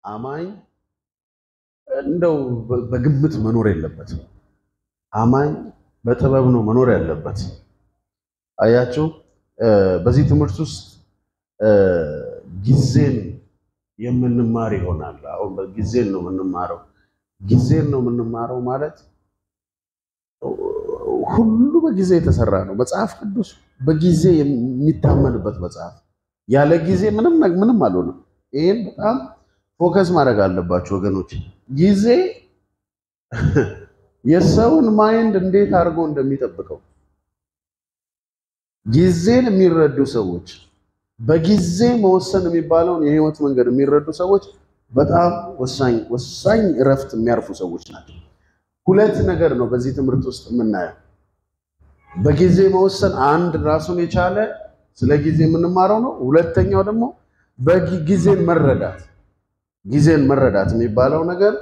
አማኝ እንደው በግምት መኖር የለበትም። አማኝ በጥበብ ነው መኖር ያለበት። አያችሁ በዚህ ትምህርት ውስጥ ጊዜን የምንማር ይሆናል። አሁን በጊዜን ነው የምንማረው። ጊዜን ነው የምንማረው ማለት ሁሉ በጊዜ የተሰራ ነው። መጽሐፍ ቅዱስ በጊዜ የሚታመንበት መጽሐፍ፣ ያለ ጊዜ ምንም አልሆነም። ይሄን በጣም ፎከስ ማድረግ አለባችሁ ወገኖች። ጊዜ የሰውን ማይንድ እንዴት አድርጎ እንደሚጠብቀው ጊዜን የሚረዱ ሰዎች፣ በጊዜ መወሰን የሚባለውን የህይወት መንገድ የሚረዱ ሰዎች በጣም ወሳኝ እረፍት የሚያርፉ ሰዎች ናቸው። ሁለት ነገር ነው በዚህ ትምህርት ውስጥ የምናየው። በጊዜ መወሰን አንድ ራሱን የቻለ ስለ ጊዜ የምንማረው ነው። ሁለተኛው ደግሞ ጊዜን መረዳት የሚባለው ነገር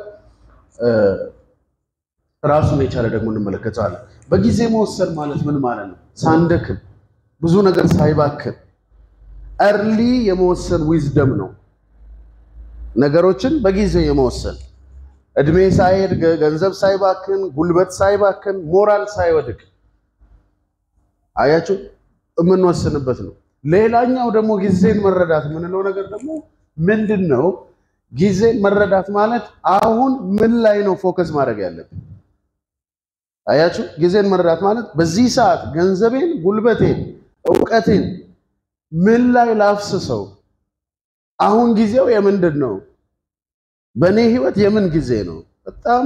ራሱን የቻለ ደግሞ እንመለከታለን። በጊዜ መወሰን ማለት ምን ማለት ነው? ሳንደክም ብዙ ነገር ሳይባክን እርሊ የመወሰን ዊዝደም ነው። ነገሮችን በጊዜ የመወሰን እድሜ ሳይሄድ፣ ገንዘብ ሳይባክን፣ ጉልበት ሳይባክን፣ ሞራል ሳይወድቅ አያችሁ የምንወስንበት ነው። ሌላኛው ደግሞ ጊዜን መረዳት የምንለው ነገር ደግሞ ምንድነው? ጊዜን መረዳት ማለት አሁን ምን ላይ ነው ፎከስ ማድረግ ያለብን? አያችሁ ጊዜን መረዳት ማለት በዚህ ሰዓት ገንዘቤን፣ ጉልበቴን፣ ዕውቀቴን ምን ላይ ላፍስሰው? አሁን ጊዜው የምንድን ነው? በእኔ ህይወት የምን ጊዜ ነው? በጣም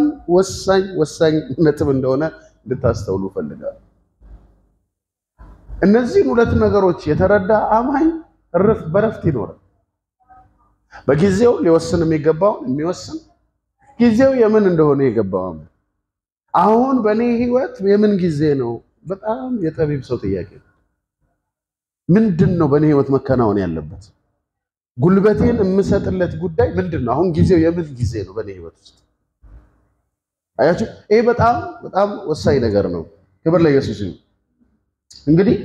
ወሳኝ ነጥብ እንደሆነ እንድታስተውሉ ፈልጋለሁ። እነዚህን ሁለት ነገሮች የተረዳ አማኝ በረፍት ይኖራል። በጊዜው ሊወስን የሚገባው የሚወስን፣ ጊዜው የምን እንደሆነ የገባው። አሁን በእኔ ህይወት የምን ጊዜ ነው? በጣም የጠቢብ ሰው ጥያቄ ነው። ምንድን ነው በእኔ ህይወት መከናወን ያለበት? ጉልበቴን የምሰጥለት ጉዳይ ምንድን ነው? አሁን ጊዜው የምን ጊዜ ነው በእኔ ህይወት ውስጥ? አያችሁ ይሄ በጣም ወሳኝ ነገር ነው። ክብር ለኢየሱስ ይሁን። እንግዲህ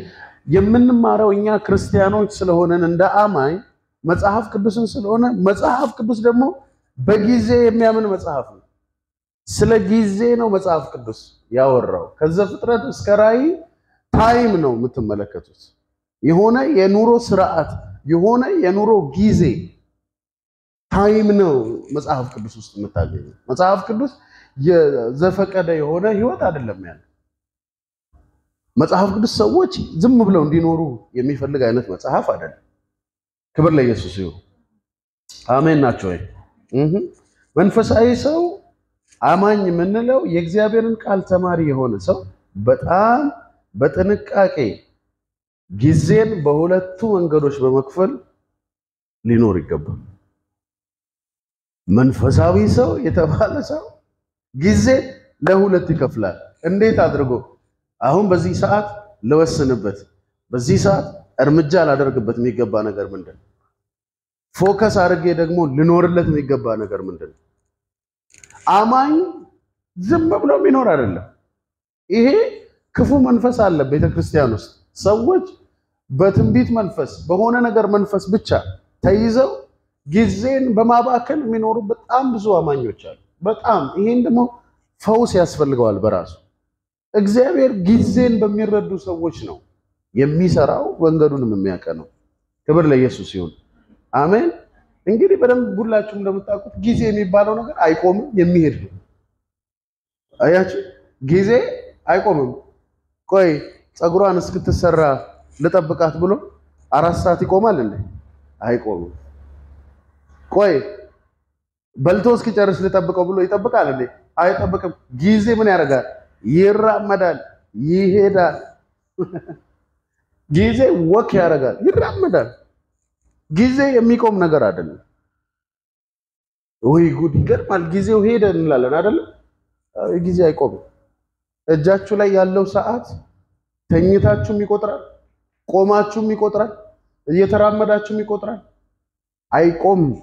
የምንማረው እኛ ክርስቲያኖች ስለሆነን እንደ አማኝ መጽሐፍ ቅዱስን ስለሆነ መጽሐፍ ቅዱስ ደግሞ በጊዜ የሚያምን መጽሐፍ ነው። ስለ ጊዜ ነው መጽሐፍ ቅዱስ ያወራው። ከዘፍጥረት እስከ ራዕይ ታይም ነው የምትመለከቱት። የሆነ የኑሮ ስርዓት፣ የሆነ የኑሮ ጊዜ ታይም ነው መጽሐፍ ቅዱስ ውስጥ የምታገኘው። መጽሐፍ ቅዱስ የዘፈቀደ የሆነ ህይወት አይደለም ያለው። መጽሐፍ ቅዱስ ሰዎች ዝም ብለው እንዲኖሩ የሚፈልግ አይነት መጽሐፍ አይደለም። ክብር ለኢየሱስ ይሁን። አሜን ናቸው ወይ? መንፈሳዊ ሰው አማኝ የምንለው የእግዚአብሔርን ቃል ተማሪ የሆነ ሰው በጣም በጥንቃቄ ጊዜን በሁለቱ መንገዶች በመክፈል ሊኖር ይገባል። መንፈሳዊ ሰው የተባለ ሰው ጊዜን ለሁለት ይከፍላል። እንዴት አድርጎ? አሁን በዚህ ሰዓት ለወስንበት፣ በዚህ ሰዓት እርምጃ ላደርግበት የሚገባ ነገር ምንድነው? ፎከስ አድርጌ ደግሞ ልኖርለት የሚገባ ነገር ምንድነው? አማኝ ዝም ብሎ የሚኖር አይደለም። ይሄ ክፉ መንፈስ አለ ቤተክርስቲያን ውስጥ። ሰዎች በትንቢት መንፈስ፣ በሆነ ነገር መንፈስ ብቻ ተይዘው ጊዜን በማባከን የሚኖሩ በጣም ብዙ አማኞች አሉ። በጣም ይሄን ደግሞ ፈውስ ያስፈልገዋል በራሱ። እግዚአብሔር ጊዜን በሚረዱ ሰዎች ነው የሚሰራው፣ መንገዱንም የሚያቀነው። ክብር ለኢየሱስ ይሁን። አሜን። እንግዲህ በደንብ ሁላችሁም እንደምታውቁት ጊዜ የሚባለው ነገር አይቆምም፣ የሚሄድ ነው። አያችሁ ጊዜ አይቆምም። ቆይ ፀጉሯን እስክትሰራ ልጠብቃት ብሎ 4 ሰዓት ይቆማል እንዴ? አይቆምም። ቆይ በልቶ እስኪጨርስ ልጠብቀው ብሎ ይጠብቃል እንዴ? አይጠብቅም። ጊዜ ምን ያደርጋል? ይራመዳል፣ ይሄዳል። ጊዜ ወክ ያደርጋል፣ ይራመዳል። ጊዜ የሚቆም ነገር አይደለም። ወይ ጉድ! ይገርማል። ጊዜው ሄደ እንላለን አይደል? ጊዜ አይቆምም። እጃችሁ ላይ ያለው ሰዓት ተኝታችሁም ይቆጥራል፣ ቆማችሁም ይቆጥራል፣ እየተራመዳችሁም ይቆጥራል። አይቆምም።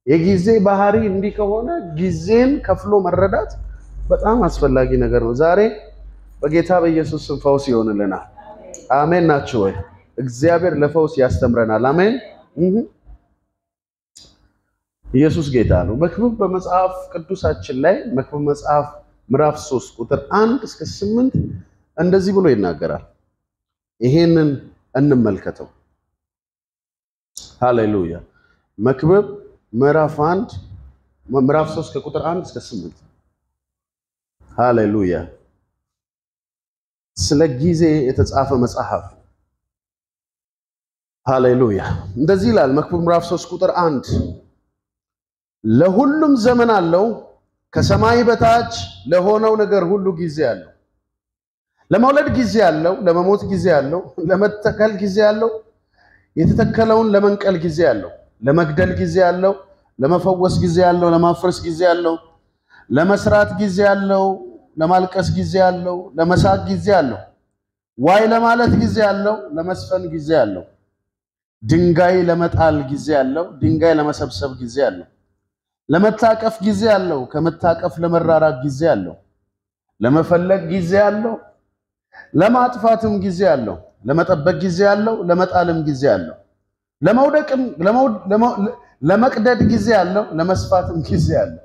የጊዜ ባህሪ እንዲህ ከሆነ ጊዜን ከፍሎ መረዳት በጣም አስፈላጊ ነገር ነው። ዛሬ በጌታ በኢየሱስ ስም ፈውስ ይሆንልናል። አሜን ናችሁ ወይ? እግዚአብሔር ለፈውስ ያስተምረናል። አሜን። ኢየሱስ ጌታ ነው። መክብብ በመጽሐፍ ቅዱሳችን ላይ መክብብ መጽሐፍ ምዕራፍ 3 ቁጥር 1 እስከ 8 እንደዚህ ብሎ ይናገራል። ይሄንን እንመልከተው። ሃሌሉያ። መክብብ ምዕራፍ 3 ከቁጥር 1 እስከ 8 ሃሌሉያ። ስለ ጊዜ የተጻፈ መጽሐፍ ሃሌሉያ። እንደዚህ ይላል መክብብ ምዕራፍ 3 ቁጥር 1 ለሁሉም ዘመን አለው፣ ከሰማይ በታች ለሆነው ነገር ሁሉ ጊዜ አለው። ለመውለድ ጊዜ አለው፣ ለመሞት ጊዜ አለው፣ ለመተከል ጊዜ አለው፣ የተተከለውን ለመንቀል ጊዜ አለው፣ ለመግደል ጊዜ አለው፣ ለመፈወስ ጊዜ አለው፣ ለማፍረስ ጊዜ አለው፣ ለመስራት ጊዜ አለው፣ ለማልቀስ ጊዜ አለው፣ ለመሳቅ ጊዜ አለው፣ ዋይ ለማለት ጊዜ አለው፣ ለመስፈን ጊዜ አለው፣ ድንጋይ ለመጣል ጊዜ አለው፣ ድንጋይ ለመሰብሰብ ጊዜ አለው፣ ለመታቀፍ ጊዜ አለው፣ ከመታቀፍ ለመራራቅ ጊዜ አለው፣ ለመፈለግ ጊዜ አለው፣ ለማጥፋትም ጊዜ አለው፣ ለመጠበቅ ጊዜ አለው፣ ለመጣልም ጊዜ አለው፣ ለመውደቅም ለመቅደድ ጊዜ አለው፣ ለመስፋትም ጊዜ አለው፣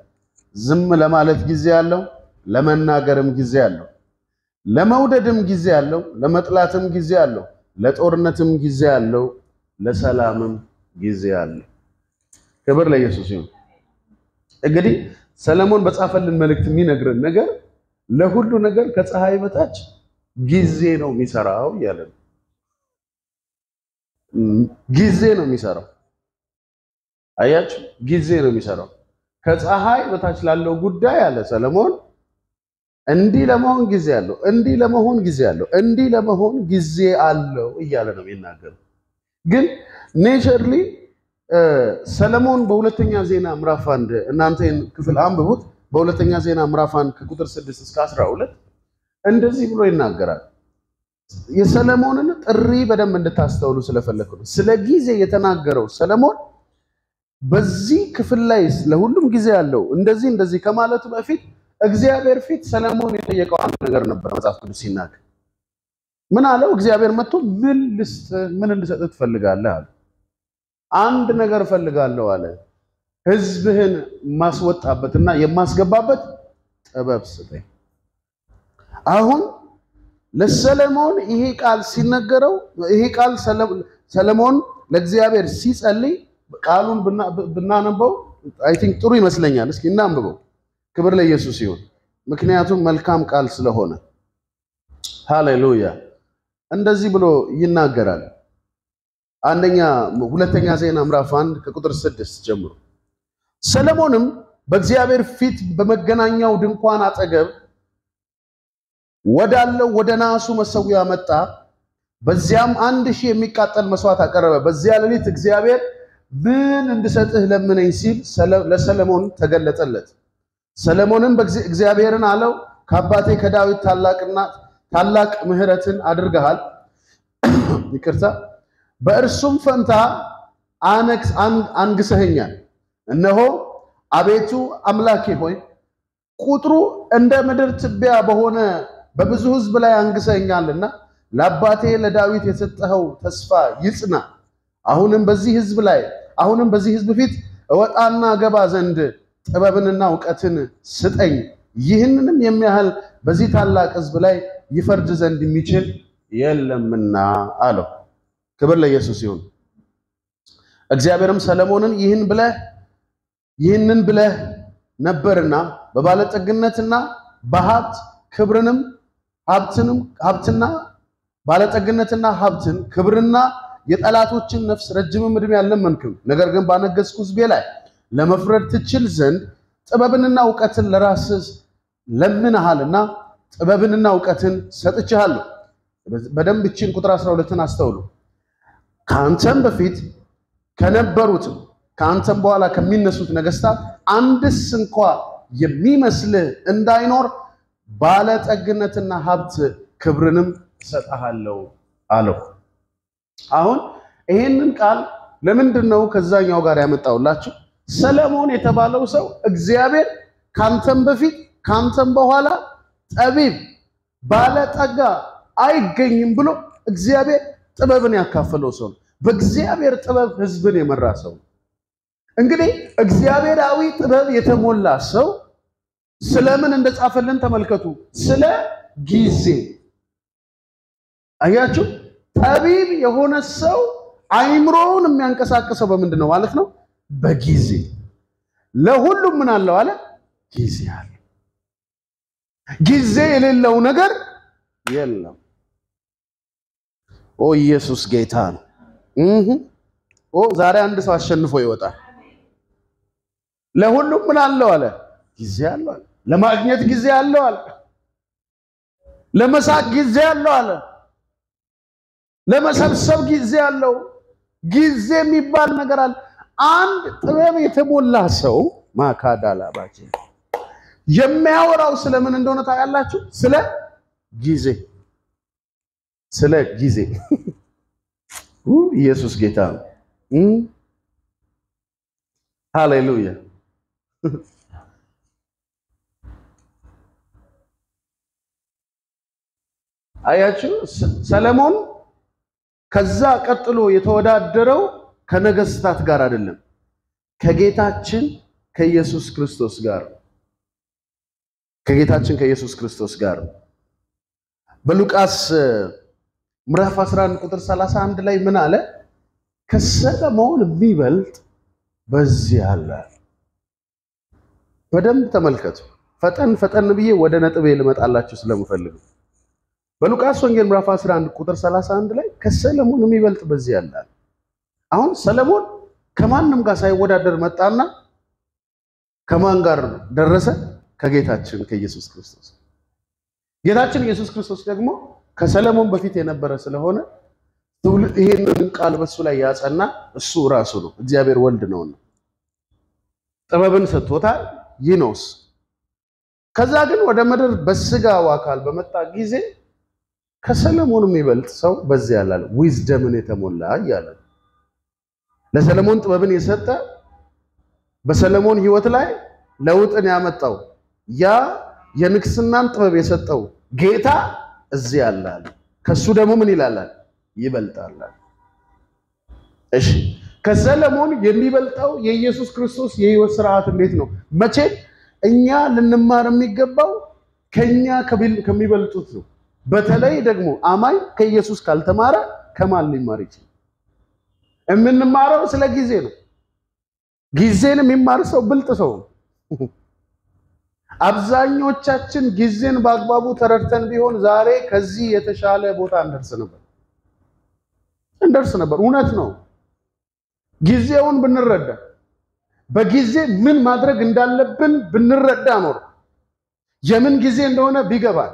ዝም ለማለት ጊዜ አለው፣ ለመናገርም ጊዜ አለው፣ ለመውደድም ጊዜ አለው፣ ለመጥላትም ጊዜ አለው፣ ለጦርነትም ጊዜ አለው፣ ለሰላምም ጊዜ አለው። ክብር ለኢየሱስ ይሁን። እንግዲህ ሰለሞን በጻፈልን መልእክት የሚነግረን ነገር ለሁሉ ነገር ከፀሐይ በታች ጊዜ ነው የሚሰራው ያለ ነው። ጊዜ ነው የሚሰራው። አያችሁ፣ ጊዜ ነው የሚሰራው። ከፀሐይ በታች ላለው ጉዳይ አለ ሰለሞን እንዲህ ለመሆን ጊዜ አለው፣ እንዲህ ለመሆን ጊዜ አለው፣ እንዲህ ለመሆን ጊዜ አለው እያለ ነው የሚናገረው። ግን ኔቸርሊ ሰለሞን በሁለተኛ ዜና ምዕራፍ 1 እናንተ ክፍል አንብቡት። በሁለተኛ ዜና ምዕራፍ 1 ከቁጥር 6 እስከ 12 እንደዚህ ብሎ ይናገራል። የሰለሞንን ጥሪ በደንብ እንድታስተውሉ ስለፈለኩ ነው። ስለ ጊዜ የተናገረው ሰለሞን በዚህ ክፍል ላይ ለሁሉም ጊዜ አለው እንደዚህ ከማለቱ በፊት እግዚአብሔር ፊት ሰለሞን የጠየቀው አንድ ነገር ነበር። መጽሐፍ ቅዱስ ሲናገር ምን አለው? እግዚአብሔር መጥቶ ምን እንድሰጥህ ትፈልጋለህ አለ። አንድ ነገር ፈልጋለሁ አለ። ሕዝብህን ማስወጣበትና የማስገባበት ጥበብ ስጠኝ። አሁን ለሰለሞን ይሄ ቃል ሲነገረው ይሄ ቃል ሰለሞን ለእግዚአብሔር ሲጸልይ ቃሉን ብናነበው አይ ቲንክ ጥሩ ይመስለኛል። እስኪ እናንብበው። ክብር ለኢየሱስ ይሁን። ምክንያቱም መልካም ቃል ስለሆነ ሃሌሉያ። እንደዚህ ብሎ ይናገራል። ሁለተኛ ዜና ምዕራፍ 1 ከቁጥር 6 ጀምሮ ሰለሞንም በእግዚአብሔር ፊት በመገናኛው ድንኳን አጠገብ ወዳለው ወደ ናሱ መሰዊያ መጣ። በዚያም 1000 የሚቃጠል መስዋዕት አቀረበ። በዚያ ሌሊት እግዚአብሔር ምን እንድሰጥህ ለምነኝ ሲል ለሰለሞን ተገለጠለት። ሰለሞንም እግዚአብሔርን አለው ከአባቴ ከዳዊት ታላቅ ምሕረትን አድርገሃል፣ ይቅርታ፣ በእርሱም ፈንታ አንግሰኸኛል። እነሆ አቤቱ አምላኬ ሆይ ቁጥሩ እንደ ምድር ትቢያ በሆነ በብዙ ሕዝብ ላይ አንግሰኸኛልና ለአባቴ ለዳዊት የሰጠኸው ተስፋ ይጽና። አሁንም በዚህ ሕዝብ ፊት እወጣና ገባ ዘንድ ጥበብንና ዕውቀትን ስጠኝ። ይህንንም የሚያህል በዚህ ታላቅ ሕዝብ ላይ ይፈርድ ዘንድ የሚችል የለምና አለው። ክብር ለኢየሱስ ይሁን። እግዚአብሔርም ሰለሞንን ይህንን ብለህ ነበርና በባለጠግነትና በሀብት ሀብትና ባለጠግነትና ሀብትን ክብርና የጠላቶችን ነፍስ ረጅምም ዕድሜ አልለመንክም። ነገር ግን ባነገሥኩ ሕዝቤ ላይ ለመፍረድ ትችል ዘንድ ጥበብንና ዕውቀትን ለራስህ ለምንሃልና ጥበብንና ዕውቀትን ሰጥቼሃለሁ። በደንብ እቺን ቁጥር 12ን አስተውሉ። ካንተም በፊት ከነበሩት ካንተም በኋላ ከሚነሱት ነገስታት አንድስ እንኳ የሚመስልህ እንዳይኖር ባለጠግነትና ሀብት ክብርንም ሰጣሃለሁ አለው። አሁን ይሄንን ቃል ለምንድነው ከዛኛው ጋር ያመጣውላችሁ? ሰለሞን የተባለው ሰው እግዚአብሔር ካንተም በፊት ካንተም በኋላ ጠቢብ ባለጠጋ አይገኝም ብሎ እግዚአብሔር ጥበብን ያካፈለው ሰው ነው። በእግዚአብሔር ጥበብ ህዝብን የመራ ሰው። እንግዲህ እግዚአብሔራዊ ጥበብ የተሞላ ሰው ስለምን እንደጻፈልን ተመልከቱ። ስለ ጊዜ አያችሁ ጠቢብ የሆነ ሰው አይምሮውን የሚያንቀሳቅሰው በምንድነው ማለት ነው? በጊዜ። ለሁሉም ምን አለው አለ? ጊዜ አለ። ጊዜ የሌለው ነገር የለም። ኦ ኢየሱስ ጌታ ነው። ዛሬ አንድ ሰው አሸንፎ ይወጣል። ለሁሉም ምን አለው አለ? ጊዜ አለው አለ። ለማግኘት ጊዜ አለው አለ። ለመሳቅ ጊዜ አለው አለ። ለመሰብሰብ ጊዜ አለው። ጊዜ የሚባል ነገር አለ። አንድ ጥበብ የተሞላ ሰው ማካዳላባች የሚያወራው ስለምን እንደሆነ ታያላችሁ? ስለ ጊዜ። ስለ ጊዜ። ኢየሱስ ጌታ ነው። ሃሌሉያ። አያችሁ ሰለሞን ከዛ ቀጥሎ የተወዳደረው ከነገስታት ጋር አይደለም፣ ከጌታችን ከኢየሱስ ክርስቶስ ጋር። ከጌታችን ከኢየሱስ ክርስቶስ ጋር በሉቃስ ምዕራፍ 11 ቁጥር 31 ላይ ምን አለ? ከሰለሞን የሚበልጥ በዚህ አለ። በደንብ ተመልከቱ። ፈጠን ብዬ ወደ ነጥቤ ልመጣላችሁ ስለምፈልግ በሉቃስ ወንጌል ምዕራፍ 11 ቁጥር 31 ላይ ከሰለሞን የሚበልጥ በዚህ አለ። አሁን ሰለሞን ከማንም ጋር ሳይወዳደር መጣና ከማን ጋር ደረሰ? ከጌታችን ከኢየሱስ ክርስቶስ። ጌታችን ኢየሱስ ክርስቶስ ደግሞ ከሰለሞን በፊት የነበረ ስለሆነ ይሄንን ቃል በሱ ላይ ያጸና እሱ ራሱ ነው፣ እግዚአብሔር ወልድ ነውና ጥበብን ሰጥቶታል ይኖስ። ከዛ ግን ወደ ምድር በስጋው አካል በመጣ ጊዜ ከሰለሞን የሚበልጥ ሰው በዚህ ያለ ዊዝደምን የተሞላ ያለ ለሰለሞን ጥበብን የሰጠ በሰለሞን ህይወት ላይ ለውጥን ያመጣው ያ የንግስናን ጥበብ የሰጠው ጌታ እዚህ ያለ ከሱ ደግሞ ምን ይላል? ይበልጣል። እሺ ከሰለሞን የሚበልጠው የኢየሱስ ክርስቶስ የህይወት ሥርዓት እንዴት ነው? መቼ እኛ ልንማር የሚገባው ከኛ ከሚበልጡት ነው። በተለይ ደግሞ አማኝ ከኢየሱስ ካልተማረ ከማን ሊማር ይችላል? የምንማረው ስለ ጊዜ ነው። ጊዜን የሚማር ሰው ብልጥ ሰው ነው። አብዛኞቻችን ጊዜን በአግባቡ ተረድተን ቢሆን ዛሬ ከዚህ የተሻለ ቦታ እንደርስ ነበር። እውነት ነው። ጊዜውን ብንረዳ በጊዜ ምን ማድረግ እንዳለብን ብንረዳ ኖር የምን ጊዜ እንደሆነ ቢገባል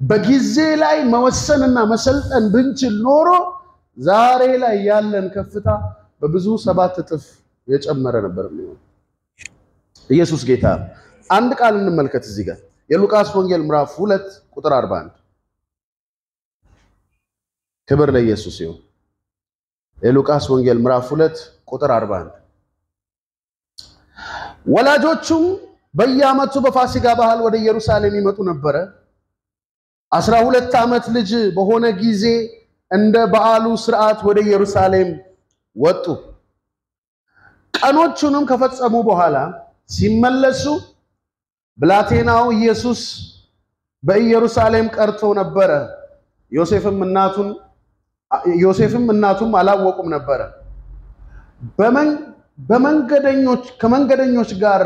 በጊዜ ላይ መወሰንና መሰልጠን ብንችል ኖሮ ዛሬ ላይ ያለን ከፍታ በብዙ 7 እጥፍ የጨመረ ነበር የሚሆነው። ኢየሱስ ጌታ። አንድ ቃል እንመልከት እዚህ ጋር የሉቃስ ወንጌል ምዕራፍ 2 ቁጥር 41 ክብር ለኢየሱስ ይሁን። የሉቃስ ወንጌል ምዕራፍ 2 ቁጥር 41 ወላጆቹም በየዓመቱ በፋሲካ በዓል ወደ ኢየሩሳሌም ይመጡ ነበር። 12 ዓመት ልጅ በሆነ ጊዜ እንደ በዓሉ ሥርዓት ወደ ኢየሩሳሌም ወጡ። ቀኖቹንም ከፈጸሙ በኋላ ሲመለሱ ብላቴናው ኢየሱስ በኢየሩሳሌም ቀርቶ ነበር። ዮሴፍም እናቱም አላወቁም ነበር። ከመንገደኞች ጋር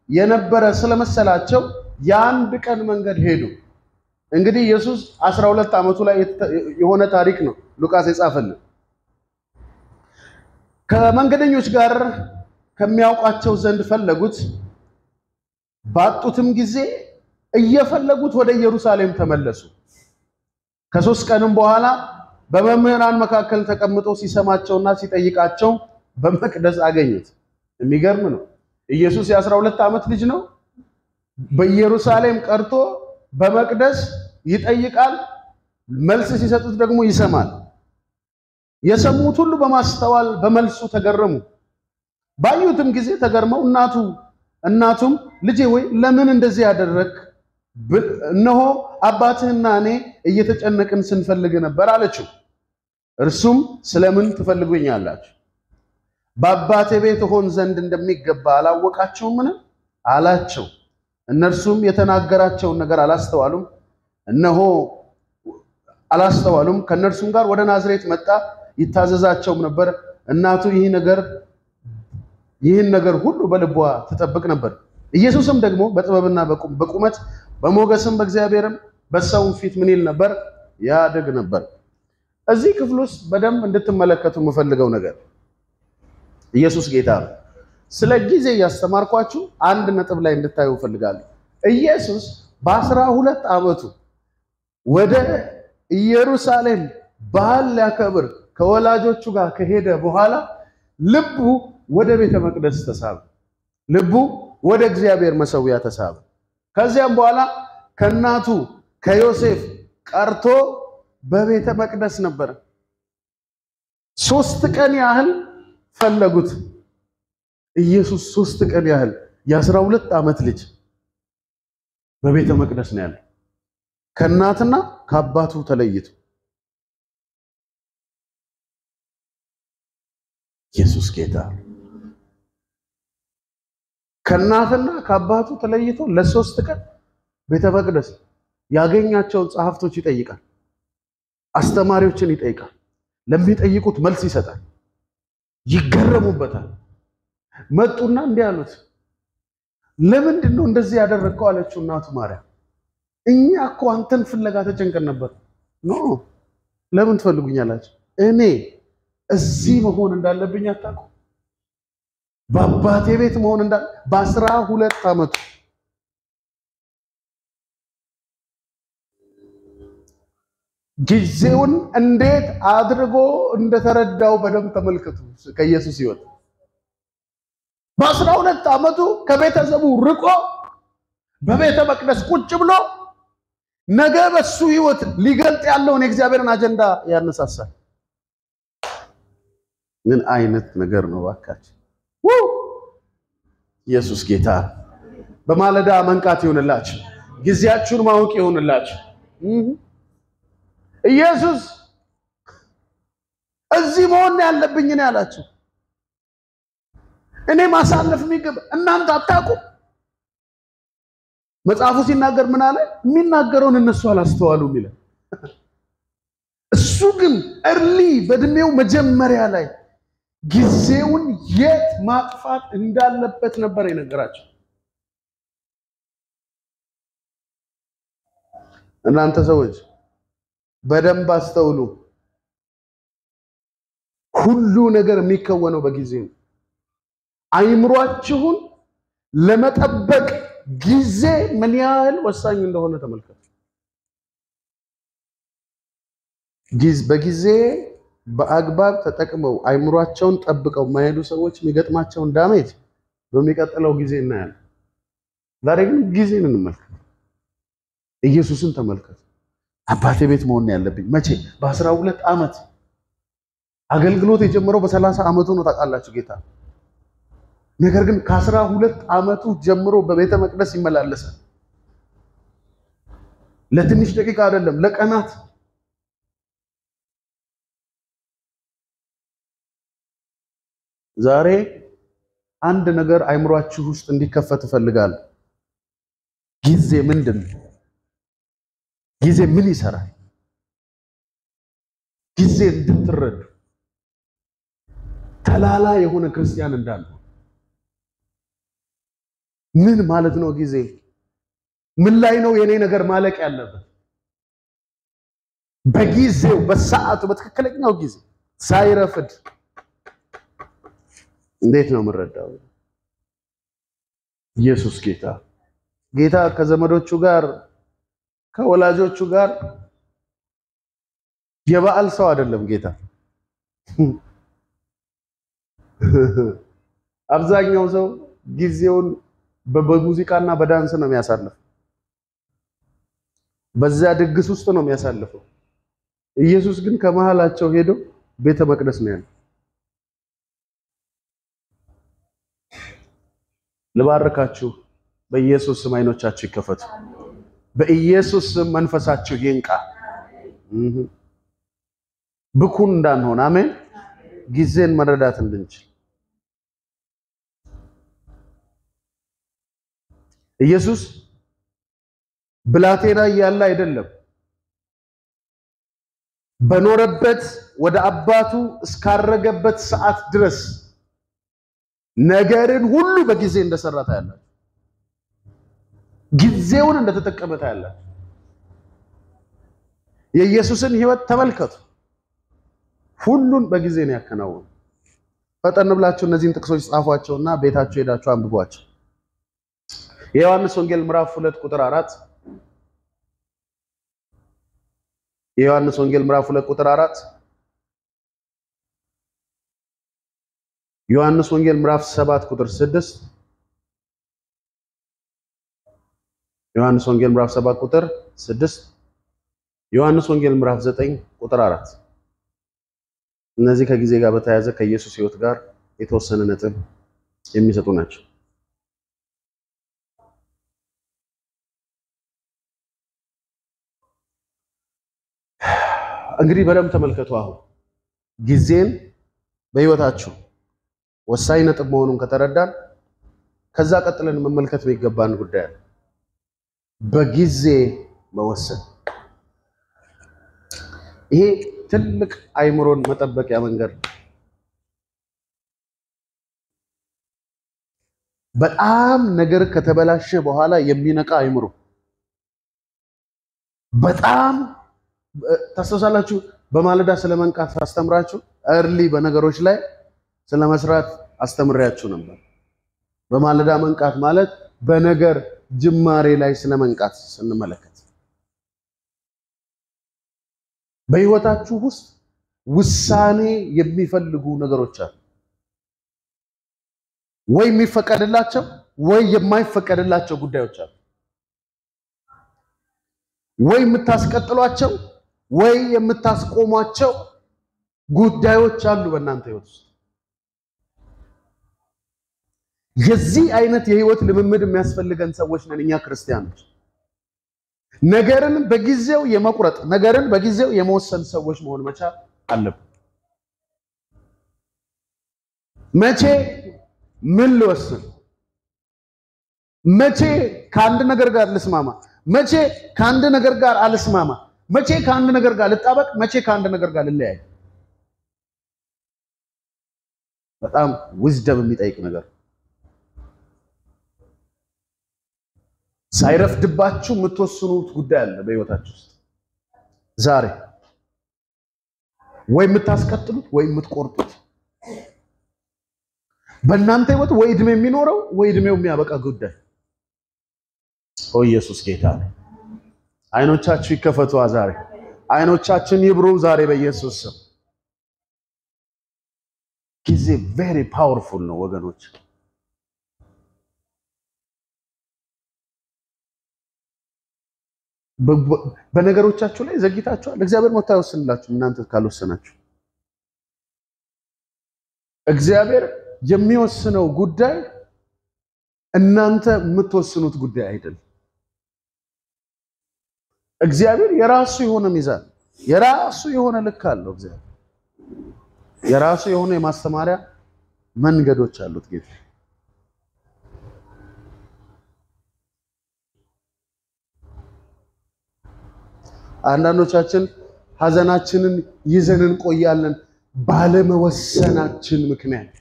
የነበረ ስለመሰላቸው የአንድ ቀን መንገድ ሄዱ። እንግዲህ ኢየሱስ 12 ዓመቱ ላይ የሆነ ታሪክ ነው ሉቃስ የጻፈልን። ከመንገደኞች ጋር ከሚያውቃቸው ዘንድ ፈለጉት። ባጡትም ጊዜ እየፈለጉት ወደ ኢየሩሳሌም ተመለሱ። ከ3 ቀንም በኋላ በመምህራን መካከል ተቀምጦ ሲሰማቸውና ሲጠይቃቸው በመቅደስ አገኙት። የሚገርም ነው። ኢየሱስ የ12 ዓመት ልጅ ነው። በኢየሩሳሌም ቀርቶ በመቅደስ ይጠይቃል። መልስ ሲሰጡት ደግሞ ይሰማል። የሰሙት ሁሉ በማስተዋል በመልሱ ተገረሙ። ባዩትም ጊዜ ተገርመው እናቱም ልጄ ወይ ለምን እንደዚህ ያደረክ? እነሆ አባትህና እኔ እየተጨነቅን ስንፈልግ ነበር አለችው። እርሱም ስለምን ትፈልጉኛላችሁ? በአባቴ ቤት ሆን ዘንድ እንደሚገባ አላወቃችሁምን አላቸው። እነርሱም የተናገራቸውን ነገር አላስተዋሉም። እነሆ አላስተዋሉም። ከነርሱም ጋር ወደ ናዝሬት መጣ፣ ይታዘዛቸውም ነበር። እናቱ ይህን ነገር ሁሉ በልቧ ተጠብቅ ነበር። ኢየሱስም ደግሞ በጥበብና በቁመት በሞገስም በእግዚአብሔርም በሰውም ፊት ምን ይል ነበር? ያድግ ነበር። እዚህ ክፍል ውስጥ በደንብ እንድትመለከቱ የምፈልገው ነገር ኢየሱስ ጌታ ነው። ስለ ጊዜ ያስተማርኳችሁ አንድ ነጥብ ላይ እንድታዩ ፈልጋለሁ። ኢየሱስ በ12 ዓመቱ ወደ ኢየሩሳሌም በዓል ሊያከብር ከወላጆቹ ጋር ከሄደ በኋላ ልቡ ወደ ቤተ መቅደስ ተሳበ። ልቡ ወደ እግዚአብሔር መሠዊያ ተሳበ። ከዚያም በኋላ ከናቱ ከዮሴፍ ቀርቶ በቤተ መቅደስ ነበር። 3 ቀን ያህል ፈለጉት። ኢየሱስ 3 ቀን ያህል የ12 ዓመት ልጅ በቤተ መቅደስ ነው ያለው፣ ከናትና ከአባቱ ተለይቶ። ኢየሱስ ጌታ ከናትና ከአባቱ ተለይቶ ለ3 ቀን ቤተ መቅደስ ያገኛቸውን ጸሐፍቶች ይጠይቃል፣ አስተማሪዎችን ይጠይቃል፣ ለሚጠይቁት መልስ ይሰጣል፣ ይገረሙበታል። መጡና እንዲህ አሉት፣ ለምንድን ነው እንደዚህ ያደረግከው አለችው እናቱ ማርያም። እኛ እኮ አንተን ፍለጋ ተጨንቀን ነበር። ኖ ለምን ትፈልጉኛላችሁ? እኔ እዚህ መሆን እንዳለብኝ አታውቁ? በአባቴ ቤት መሆን በ12 ዓመቱ ጊዜውን እንዴት አድርጎ እንደተረዳው በደንብ ተመልከቱ። ከኢየሱስ ሕይወት በ12 ዓመቱ ከቤተሰቡ ርቆ በቤተ መቅደስ ቁጭ ብሎ ነገ በሱ ሕይወት ሊገልጥ ያለውን የእግዚአብሔርን አጀንዳ ያነሳሳል። ምን አይነት ነገር ነው ባካችሁ! ኢየሱስ ጌታ። በማለዳ መንቃት ይሁንላችሁ፣ ጊዜያችሁን ማወቅ ይሁንላችሁ። ኢየሱስ እዚህ መሆን ያለብኝ ነው ያላችሁ። እኔ ማሳለፍ የሚገባ እናንተ አታውቁም። መጽሐፉ ሲናገር ምን አለ? የሚናገረውን እነሱ አላስተዋሉም ይላል። እሱ ግን እርሊ በእድሜው መጀመሪያ ላይ ጊዜውን የት ማጥፋት እንዳለበት ነበር የነገራቸው። እናንተ ሰዎች በደንብ አስተውሉ። ሁሉ ነገር የሚከወነው በጊዜ ነው። አይምሯችሁን ለመጠበቅ ጊዜ ምን ያህል ወሳኝ እንደሆነ ተመልከቱ። በጊዜ በአግባብ ተጠቅመው አይምሯቸውን ጠብቀው ማይሄዱ ሰዎች የሚገጥማቸውን ዳሜጅ በሚቀጥለው ጊዜ እናያለን። ዛሬ ግን ጊዜን እንመልከት። ኢየሱስን ተመልከቱ። አባቴ ቤት መሆን ያለብኝ መቼ? በ12 ዓመት አገልግሎት የጀመረው በ30 ዓመቱ ነው ታውቃላችሁ ጌታ። ነገር ግን ከ12 ዓመቱ ጀምሮ በቤተ መቅደስ ይመላለሳል። ለትንሽ ደቂቃ አይደለም፣ ለቀናት። ዛሬ አንድ ነገር አይምሯችሁ ውስጥ እንዲከፈት እፈልጋለሁ። ጊዜ ምንድን ነው? ጊዜ ምን ይሰራል? ጊዜ እንድትረዱ። ተላላ የሆነ ክርስቲያን እንዳለ ምን ማለት ነው? ጊዜ ምን ላይ ነው የኔ ነገር ማለቅ ያለበት? በጊዜው በሰዓቱ በትክክለኛው ጊዜ ሳይረፍድ እንዴት ነው የምንረዳው? ኢየሱስ ጌታ ከዘመዶቹ ጋር ከወላጆቹ ጋር የበዓል ሰው አይደለም ጌታ። አብዛኛው ሰው ጊዜውን በሙዚቃና በዳንስ ነው የሚያሳልፈው። በዛ ድግስ ውስጥ ነው የሚያሳልፈው። ኢየሱስ ግን ከመሃላቸው ሄዶ ቤተ መቅደስ ነው ያለው። ልባርካችሁ። በኢየሱስ ስም አይኖቻችሁ ይከፈቱ። በኢየሱስ ስም መንፈሳችሁ ይንቃ። ብኩን እንዳንሆን አሜን። ጊዜን መረዳት እንድንችል ኢየሱስ ብላቴና ያለ አይደለም በኖረበት ወደ አባቱ እስካረገበት ሰዓት ድረስ ነገርን ሁሉ በጊዜ እንደሰራ ታያላችሁ ጊዜውን እንደተጠቀመ ታያላችሁ የኢየሱስን ሕይወት ተመልከቱ ሁሉን በጊዜ ነው ያከናወነው ፈጠን ብላችሁ እነዚህን ጥቅሶች ጻፏቸውና ቤታችሁ ሄዳችሁ አንብቧቸው የዮሐንስ ወንጌል ምዕራፍ 2 ቁጥር 4 የዮሐንስ ወንጌል ምዕራፍ 2 ቁጥር 4 ዮሐንስ ወንጌል ምዕራፍ 7 ቁጥር 6 ዮሐንስ ወንጌል ምዕራፍ 7 ቁጥር 6 ዮሐንስ ወንጌል ምዕራፍ 9 ቁጥር 4 እነዚህ ከጊዜ ጋር በተያያዘ ከኢየሱስ ሕይወት ጋር የተወሰነ ነጥብ የሚሰጡ ናቸው እንግዲህ በደም ተመልከቱ አሁን ጊዜን በህይወታችሁ ወሳኝ ነጥብ መሆኑን ከተረዳን ከዛ ቀጥለን መመልከት የሚገባን ጉዳይ አለ በጊዜ መወሰን ይሄ ትልቅ አይምሮን መጠበቂያ መንገድ በጣም ነገር ከተበላሸ በኋላ የሚነቃ አይምሮ በጣም ታስተሳላችሁ በማለዳ ስለመንቃት አስተምራችሁ early በነገሮች ላይ ስለመስራት አስተምራችሁ ነበር በማለዳ መንቃት ማለት በነገር ጅማሬ ላይ ስለመንቃት ስንመለከት በህይወታችሁ ውስጥ ውሳኔ የሚፈልጉ ነገሮች አሉ ወይ የሚፈቀድላቸው ወይ የማይፈቀድላቸው ጉዳዮች አሉ ወይ የምታስቀጥሏቸው ወይ የምታስቆሟቸው ጉዳዮች አሉ በእናንተ ህይወት ውስጥ የዚህ አይነት የህይወት ልምምድ የሚያስፈልገን ሰዎች ነን እኛ ክርስቲያኖች ነገርን በጊዜው የመቁረጥ ነገርን በጊዜው የመወሰን ሰዎች መሆን መቻል አለብን መቼ ምን ልወስን መቼ ከአንድ ነገር ጋር ልስማማ መቼ ከአንድ ነገር ጋር አልስማማ መቼ ከአንድ ነገር ጋር ልጣበቅ መቼ ከአንድ ነገር ጋር ልለያይ በጣም wisdom የሚጠይቅ ነገር ሳይረፍድባችሁ የምትወስኑት ጉዳይ አለ በህይወታችሁ ውስጥ ዛሬ ወይ የምታስቀጥሉት ወይ የምትቆርጡት በእናንተ ህይወት ወይ እድሜ የሚኖረው ወይ እድሜው የሚያበቃ ጉዳይ ኦ ኢየሱስ ጌታ ነው አይኖቻችሁ ይከፈቱ ዛሬ አይኖቻችን ይብሩ ዛሬ በኢየሱስ ስም ጊዜ very powerful ነው ወገኖች በነገሮቻችሁ ላይ ዘግይታችኋል እግዚአብሔር ሞታ ይወስንላችሁ እናንተ ካልወሰናችሁ እግዚአብሔር የሚወስነው ጉዳይ እናንተ የምትወስኑት ጉዳይ አይደለም እግዚአብሔር የራሱ የሆነ ሚዛን የራሱ የሆነ ልክ አለው እግዚአብሔር የራሱ የሆነ የማስተማሪያ መንገዶች አሉት ጌታ አንዳንዶቻችን ሐዘናችንን ይዘንን ቆያለን ባለመወሰናችን ምክንያት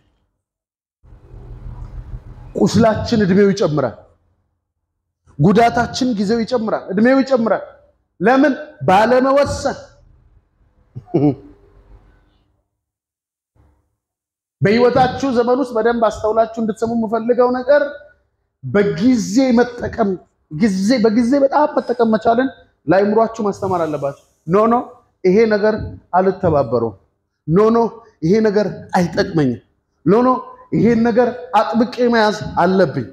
ቁስላችን እድሜው ይጨምራል ጉዳታችን ጊዜው ይጨምራል እድሜው ይጨምራል ለምን ባለመወሰን በህይወታችሁ ዘመን ውስጥ በደንብ አስተውላችሁ እንድትሰሙ የምፈልገው ነገር በጊዜ መጠቀም በጊዜ በጣም መጠቀም መቻልን ላይምሯችሁ ማስተማር አለባችሁ ኖ ይሄ ነገር አልተባበረው ኖ ይሄ ነገር አይጠቅመኝም ኖ ይሄ ነገር አጥብቄ መያዝ አለብኝ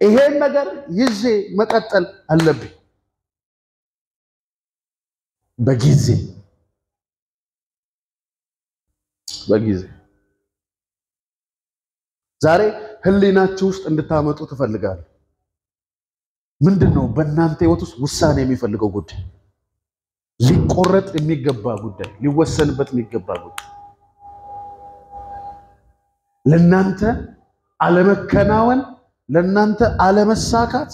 ይሄ ነገር ይዤ መቀጠል አለብኝ በጊዜ ዛሬ ህሊናችሁ ውስጥ እንድታመጡ ተፈልጋለሁ ምንድነው በእናንተ ህይወት ውስጥ ውሳኔ የሚፈልገው ጉዳይ ሊቆረጥ የሚገባ ጉዳይ ሊወሰንበት የሚገባ ጉዳይ ለእናንተ አለመከናወን ለናንተ አለመሳካት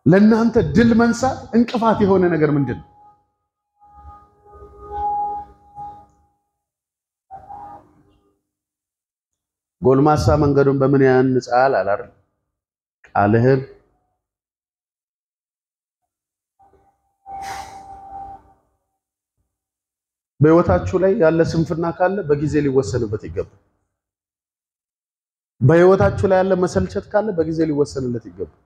ለናንተ ድል መንሳት እንቅፋት የሆነ ነገር ምንድነው? ጎልማሳ መንገዱን በምን ያንጻል አላር ቃልህን በህይወታችሁ ላይ ያለ ስንፍና ካለ በጊዜ ሊወሰንበት ይገባል። በህይወታችሁ ላይ ያለ መሰልቸት ካለ በጊዜ ሊወሰንለት ይገባል።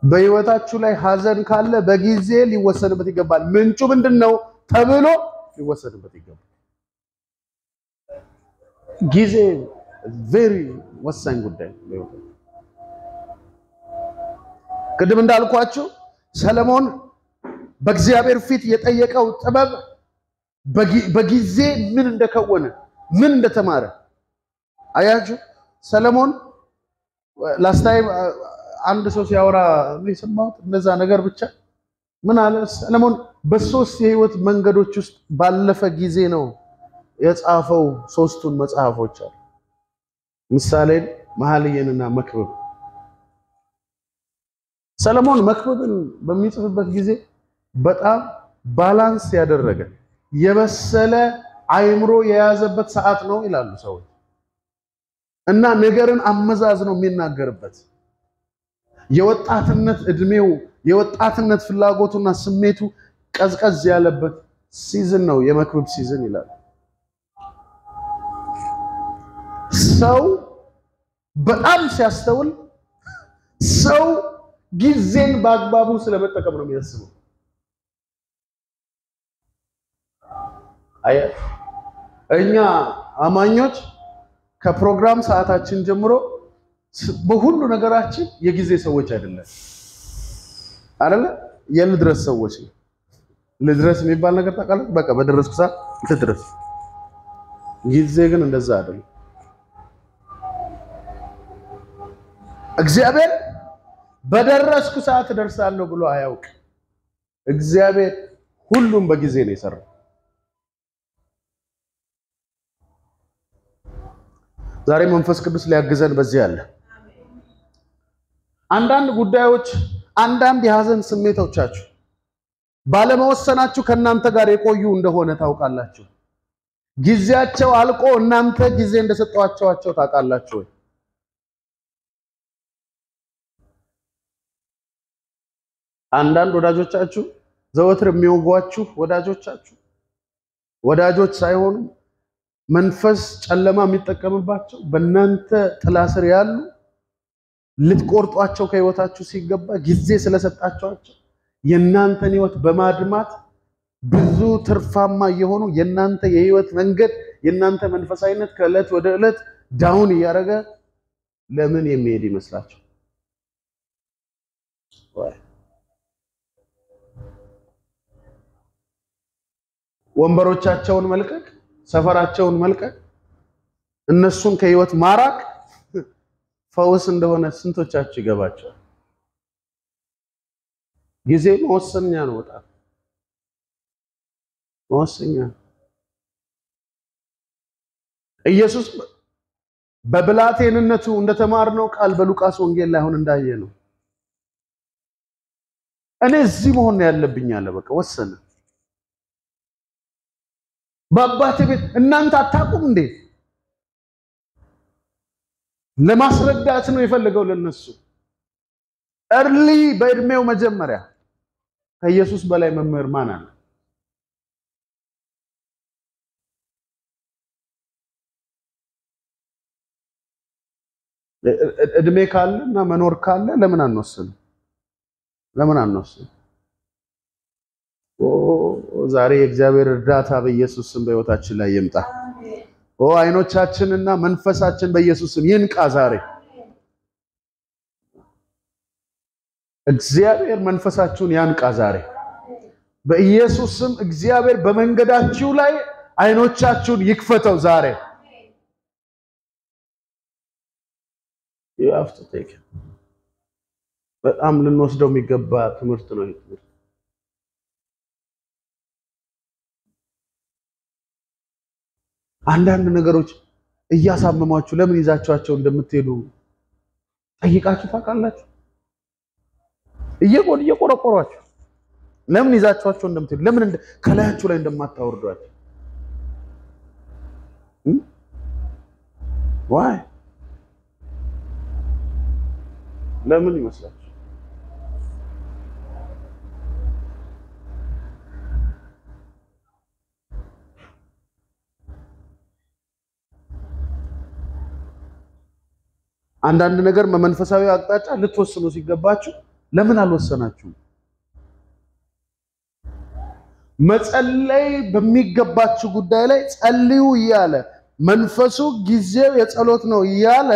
በህይወታችሁ ላይ ሐዘን ካለ በጊዜ ሊወሰንበት ይገባል። ምንጩ ምንድነው ተብሎ ሊወሰንበት ይገባል። ጊዜ very ወሳኝ ጉዳይ ነው። ቅድም እንዳልኳችሁ ሰለሞን በእግዚአብሔር ፊት የጠየቀው ጥበብ በጊዜ ምን እንደከወነ ምን እንደተማረ አያችሁ። ሰለሞን last time አንድ ሰው ሲያወራ ለሰማሁት እንደዛ ነገር ብቻ ምን አለ ሰለሞን በሶስት የህይወት መንገዶች ውስጥ ባለፈ ጊዜ ነው የጻፈው ሶስቱን መጽሐፎች አሉ። ምሳሌ መኃልየንና መክብብ። ሰለሞን መክብብን በሚጽፍበት ጊዜ በጣም ባላንስ ያደረገ የበሰለ አይምሮ የያዘበት ሰዓት ነው ይላሉ ሰዎች እና ነገርን አመዛዝነው የሚናገርበት የወጣትነት እድሜው የወጣትነት ፍላጎቱና ስሜቱ ቀዝቀዝ ያለበት ሲዝን ነው የመክብብ ሲዝን ይላል። ሰው በጣም ሲያስተውል ሰው ጊዜን በአግባቡ ስለመጠቀም ነው የሚያስበው። እኛ አማኞች ከፕሮግራም ሰዓታችን ጀምሮ በሁሉ ነገራችን የጊዜ ሰዎች አይደለም አይደለ? የልድረስ ሰዎች ነው። ልድረስ የሚባል ነገር ታውቃለህ? በቃ በደረስኩ ሰዓት ልድረስ። ጊዜ ግን እንደዛ አይደለም። እግዚአብሔር በደረስኩ ሰዓት ደርሳለሁ ብሎ አያውቅ። እግዚአብሔር ሁሉም በጊዜ ነው የሰራው። ዛሬ መንፈስ ቅዱስ ሊያግዘን በዚህ አለ። አንዳንድ ጉዳዮች አንዳንድ የሐዘን ስሜቶቻችሁ ባለመወሰናችሁ ከናንተ ጋር የቆዩ እንደሆነ ታውቃላችሁ። ጊዜያቸው አልቆ እናንተ ጊዜ እንደሰጣችኋቸው ታውቃላችሁ። አንዳንድ ወዳጆቻችሁ ዘወትር የሚወጓችሁ ወዳጆች ሳይሆኑ መንፈስ ጨለማ የሚጠቀምባቸው በእናንተ ጥላ ስር ያሉ ልትቆርጧቸው ከህይወታችሁ ሲገባ ጊዜ ስለሰጣችኋቸው የናንተን ህይወት በማድማት ብዙ ትርፋማ የሆኑ የናንተ የህይወት መንገድ የናንተ መንፈሳዊነት ከእለት ወደ እለት ዳውን ያረጋ ለምን የሚሄድ ይመስላችሁ? ወንበሮቻቸውን መልቀቅ፣ ሰፈራቸውን መልቀቅ፣ እነሱን ከህይወት ማራቅ ፈውስ እንደሆነ ስንቶቻችሁ ይገባቸዋል? ጊዜ መወሰኛ ነው። በጣም መወሰኛ። ኢየሱስ በብላቴንነቱ እንደተማርነው ቃል በሉቃስ ወንጌል ላይ አሁን እንዳየነው እኔ እዚህ መሆን ነው ያለብኝ አለ። በቃ ወሰነ። በአባቴ ቤት እናንተ አታውቁም እንዴ? ለማስረዳት ነው የፈለገው ለነሱ። እርሊ በእድሜው መጀመሪያ ከኢየሱስ በላይ መምህር ማን አለ? እድሜ ካለና መኖር ካለ ለምን አንወስንም? ዛሬ የእግዚአብሔር እርዳታ በኢየሱስ ስም በሕይወታችን ላይ ይምጣ። አይኖቻችንና መንፈሳችን በኢየሱስ ስም ይንቃ ዛሬ። እግዚአብሔር መንፈሳችሁን ያንቃ ዛሬ በኢየሱስ ስም። እግዚአብሔር በመንገዳችሁ ላይ አይኖቻችሁን ይክፈተው ዛሬ። you have to take it። በጣም ልንወስደው የሚገባ ትምህርት ነው ይሄ። አንዳንድ ነገሮች እያሳመማችሁ ለምን ይዛችኋቸው እንደምትሄዱ ጠይቃችሁ ታውቃላችሁ? እየቆረቆሯችሁ ለምን ይዛችኋቸው እንደምትሄዱ ለምን ከላያችሁ ላይ እንደማታወርዷቸው ዋይ ለምን ይመስላችሁ? አንዳንድ ነገር በመንፈሳዊ አቅጣጫ ልትወስኑ ሲገባችሁ ለምን አልወሰናችሁም? መጸለይ በሚገባችሁ ጉዳይ ላይ ጸልዩ እያለ መንፈሱ ጊዜው የጸሎት ነው እያለ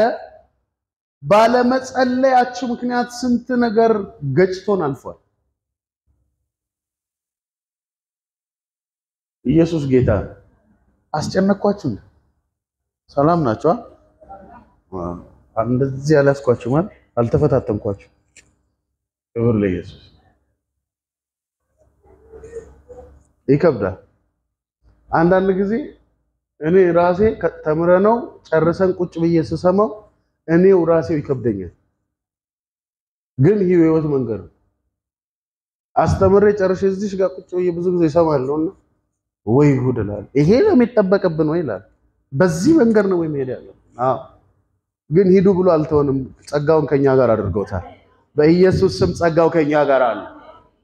ባለመጸለያችሁ ምክንያት ስንት ነገር ገጭቶን አልፏል። ኢየሱስ ጌታ አስጨነቅኳችሁ? ሰላም ናችሁ? እንደዚህ ያላስኳችሁ ማለት አልተፈታተንኳችሁ። ክብር ለኢየሱስ። ይከብዳል አንዳንድ ጊዜ እኔ ራሴ ተምረነው ጨርሰን ቁጭ ብዬ ስሰማው እኔው ራሴው ይከብደኛል። ግን ይሄ ህይወት መንገድ አስተምሬ ጨርሼ እዚህ ጋር ቁጭ ብዬ ብዙ ጊዜ ሰማለሁና ወይ ጉድ እላለሁ። ይሄ ነው የሚጠበቅብን ወይ ይላል። በዚህ መንገድ ነው የሚሄድ ያለው። አዎ ግን ሂዱ ብሎ አልተወንም። ጸጋውን ከኛ ጋር አድርገውታል። በኢየሱስ ስም ጸጋው ከኛ ጋር አለ።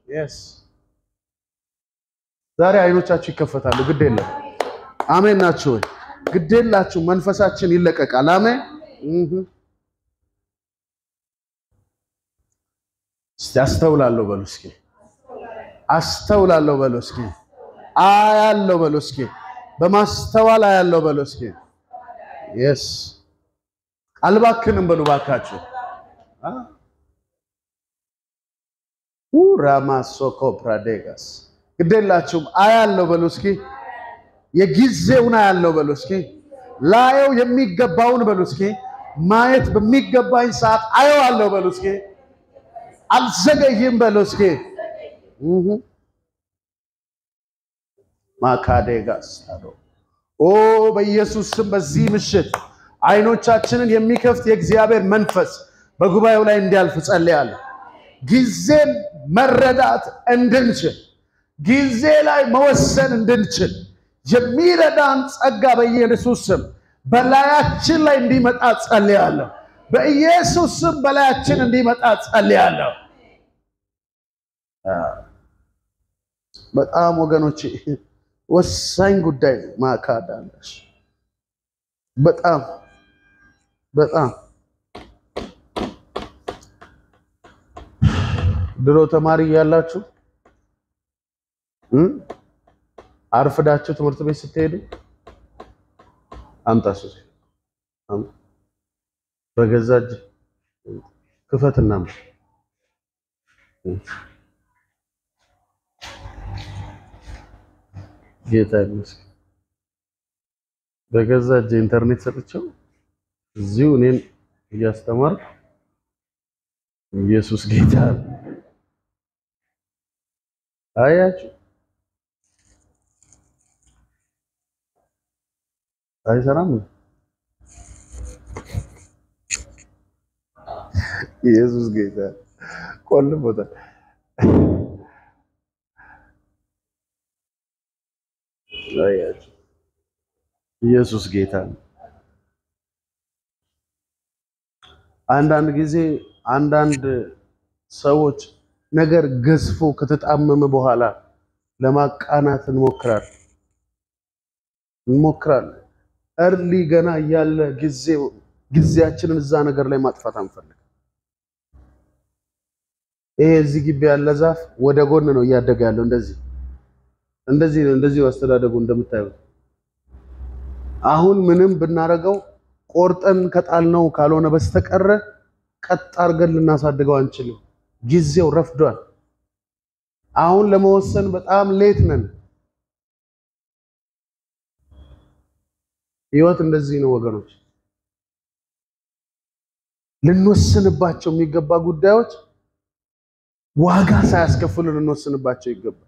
yes ዛሬ አይኖቻችሁ ይከፈታሉ። ግድ የለም። አሜን ናችሁ ወይ? ግድ የላችሁ። መንፈሳችን ይለቀቃል። አሜን። አስተውላለሁ በሉ እስኪ። አስተውላለሁ በሉ እስኪ። አያለሁ በሉ እስኪ። በማስተዋል አያለሁ በሉ እስኪ። yes አልባክንም በሉ ባካችሁ። ራማሶኮ ፕራዴጋስ ግዴላችሁም አያለው በሉ እስኪ። የጊዜውን አያለው በሉ እስኪ። ላየው የሚገባውን በሉ እስኪ። ማየት በሚገባኝ ሰዓት አየዋለሁ በሉ እስኪ። አልዘገይም በሉ እስኪ። ማካዴጋስ ኦ በኢየሱስ ስም በዚህ ምሽት አይኖቻችንን የሚከፍት የእግዚአብሔር መንፈስ በጉባኤው ላይ እንዲያልፍ ጸልያለሁ። ጊዜን መረዳት እንድንችል ጊዜ ላይ መወሰን እንድንችል የሚረዳን ጸጋ በኢየሱስ ስም በላያችን ላይ እንዲመጣ ጸልያለሁ። በኢየሱስ ስም በላያችን እንዲመጣ ጸልያለሁ። በጣም ወገኖቼ ወሳኝ ጉዳይ ማካዳለሽ። በጣም ድሮ ተማሪ ያላችሁ አርፍዳችሁ ትምህርት ቤት ስትሄዱ አምጣሱ በገዛጅ ክፈትና ጌታ ይመስገን በገዛጅ ኢንተርኔት ሰጥቼው እዚሁ እኔን እያስተማርኩ ኢየሱስ ጌታ አያችሁ አይሰራም። ኢየሱስ ጌታ ቆልፎታል። አያችሁ ኢየሱስ ጌታ። አንዳንድ ጊዜ አንዳንድ ሰዎች ነገር ገዝፎ ከተጣመመ በኋላ ለማቃናት እንሞክራለን። እርሊ ገና ያለ ጊዜያችንን እዛ ነገር ላይ ማጥፋት አንፈልግ። ይሄ እዚህ ግቢ ያለ ዛፍ ወደ ጎን ነው እያደገ ያለው። እንደዚህ አስተዳደጉ እንደምታዩት። አሁን ምንም ብናረገው ቆርጠን ከጣልነው ካልሆነ በስተቀር ቀጥ አርገን ልናሳድገው አንችልም። ጊዜው ረፍዷል። አሁን ለመወሰን በጣም ሌት ነን። ህይወት እንደዚህ ነው ወገኖች። ልንወስንባቸው የሚገባ ጉዳዮች ዋጋ ሳያስከፍሉ ልንወስንባቸው ይገባል።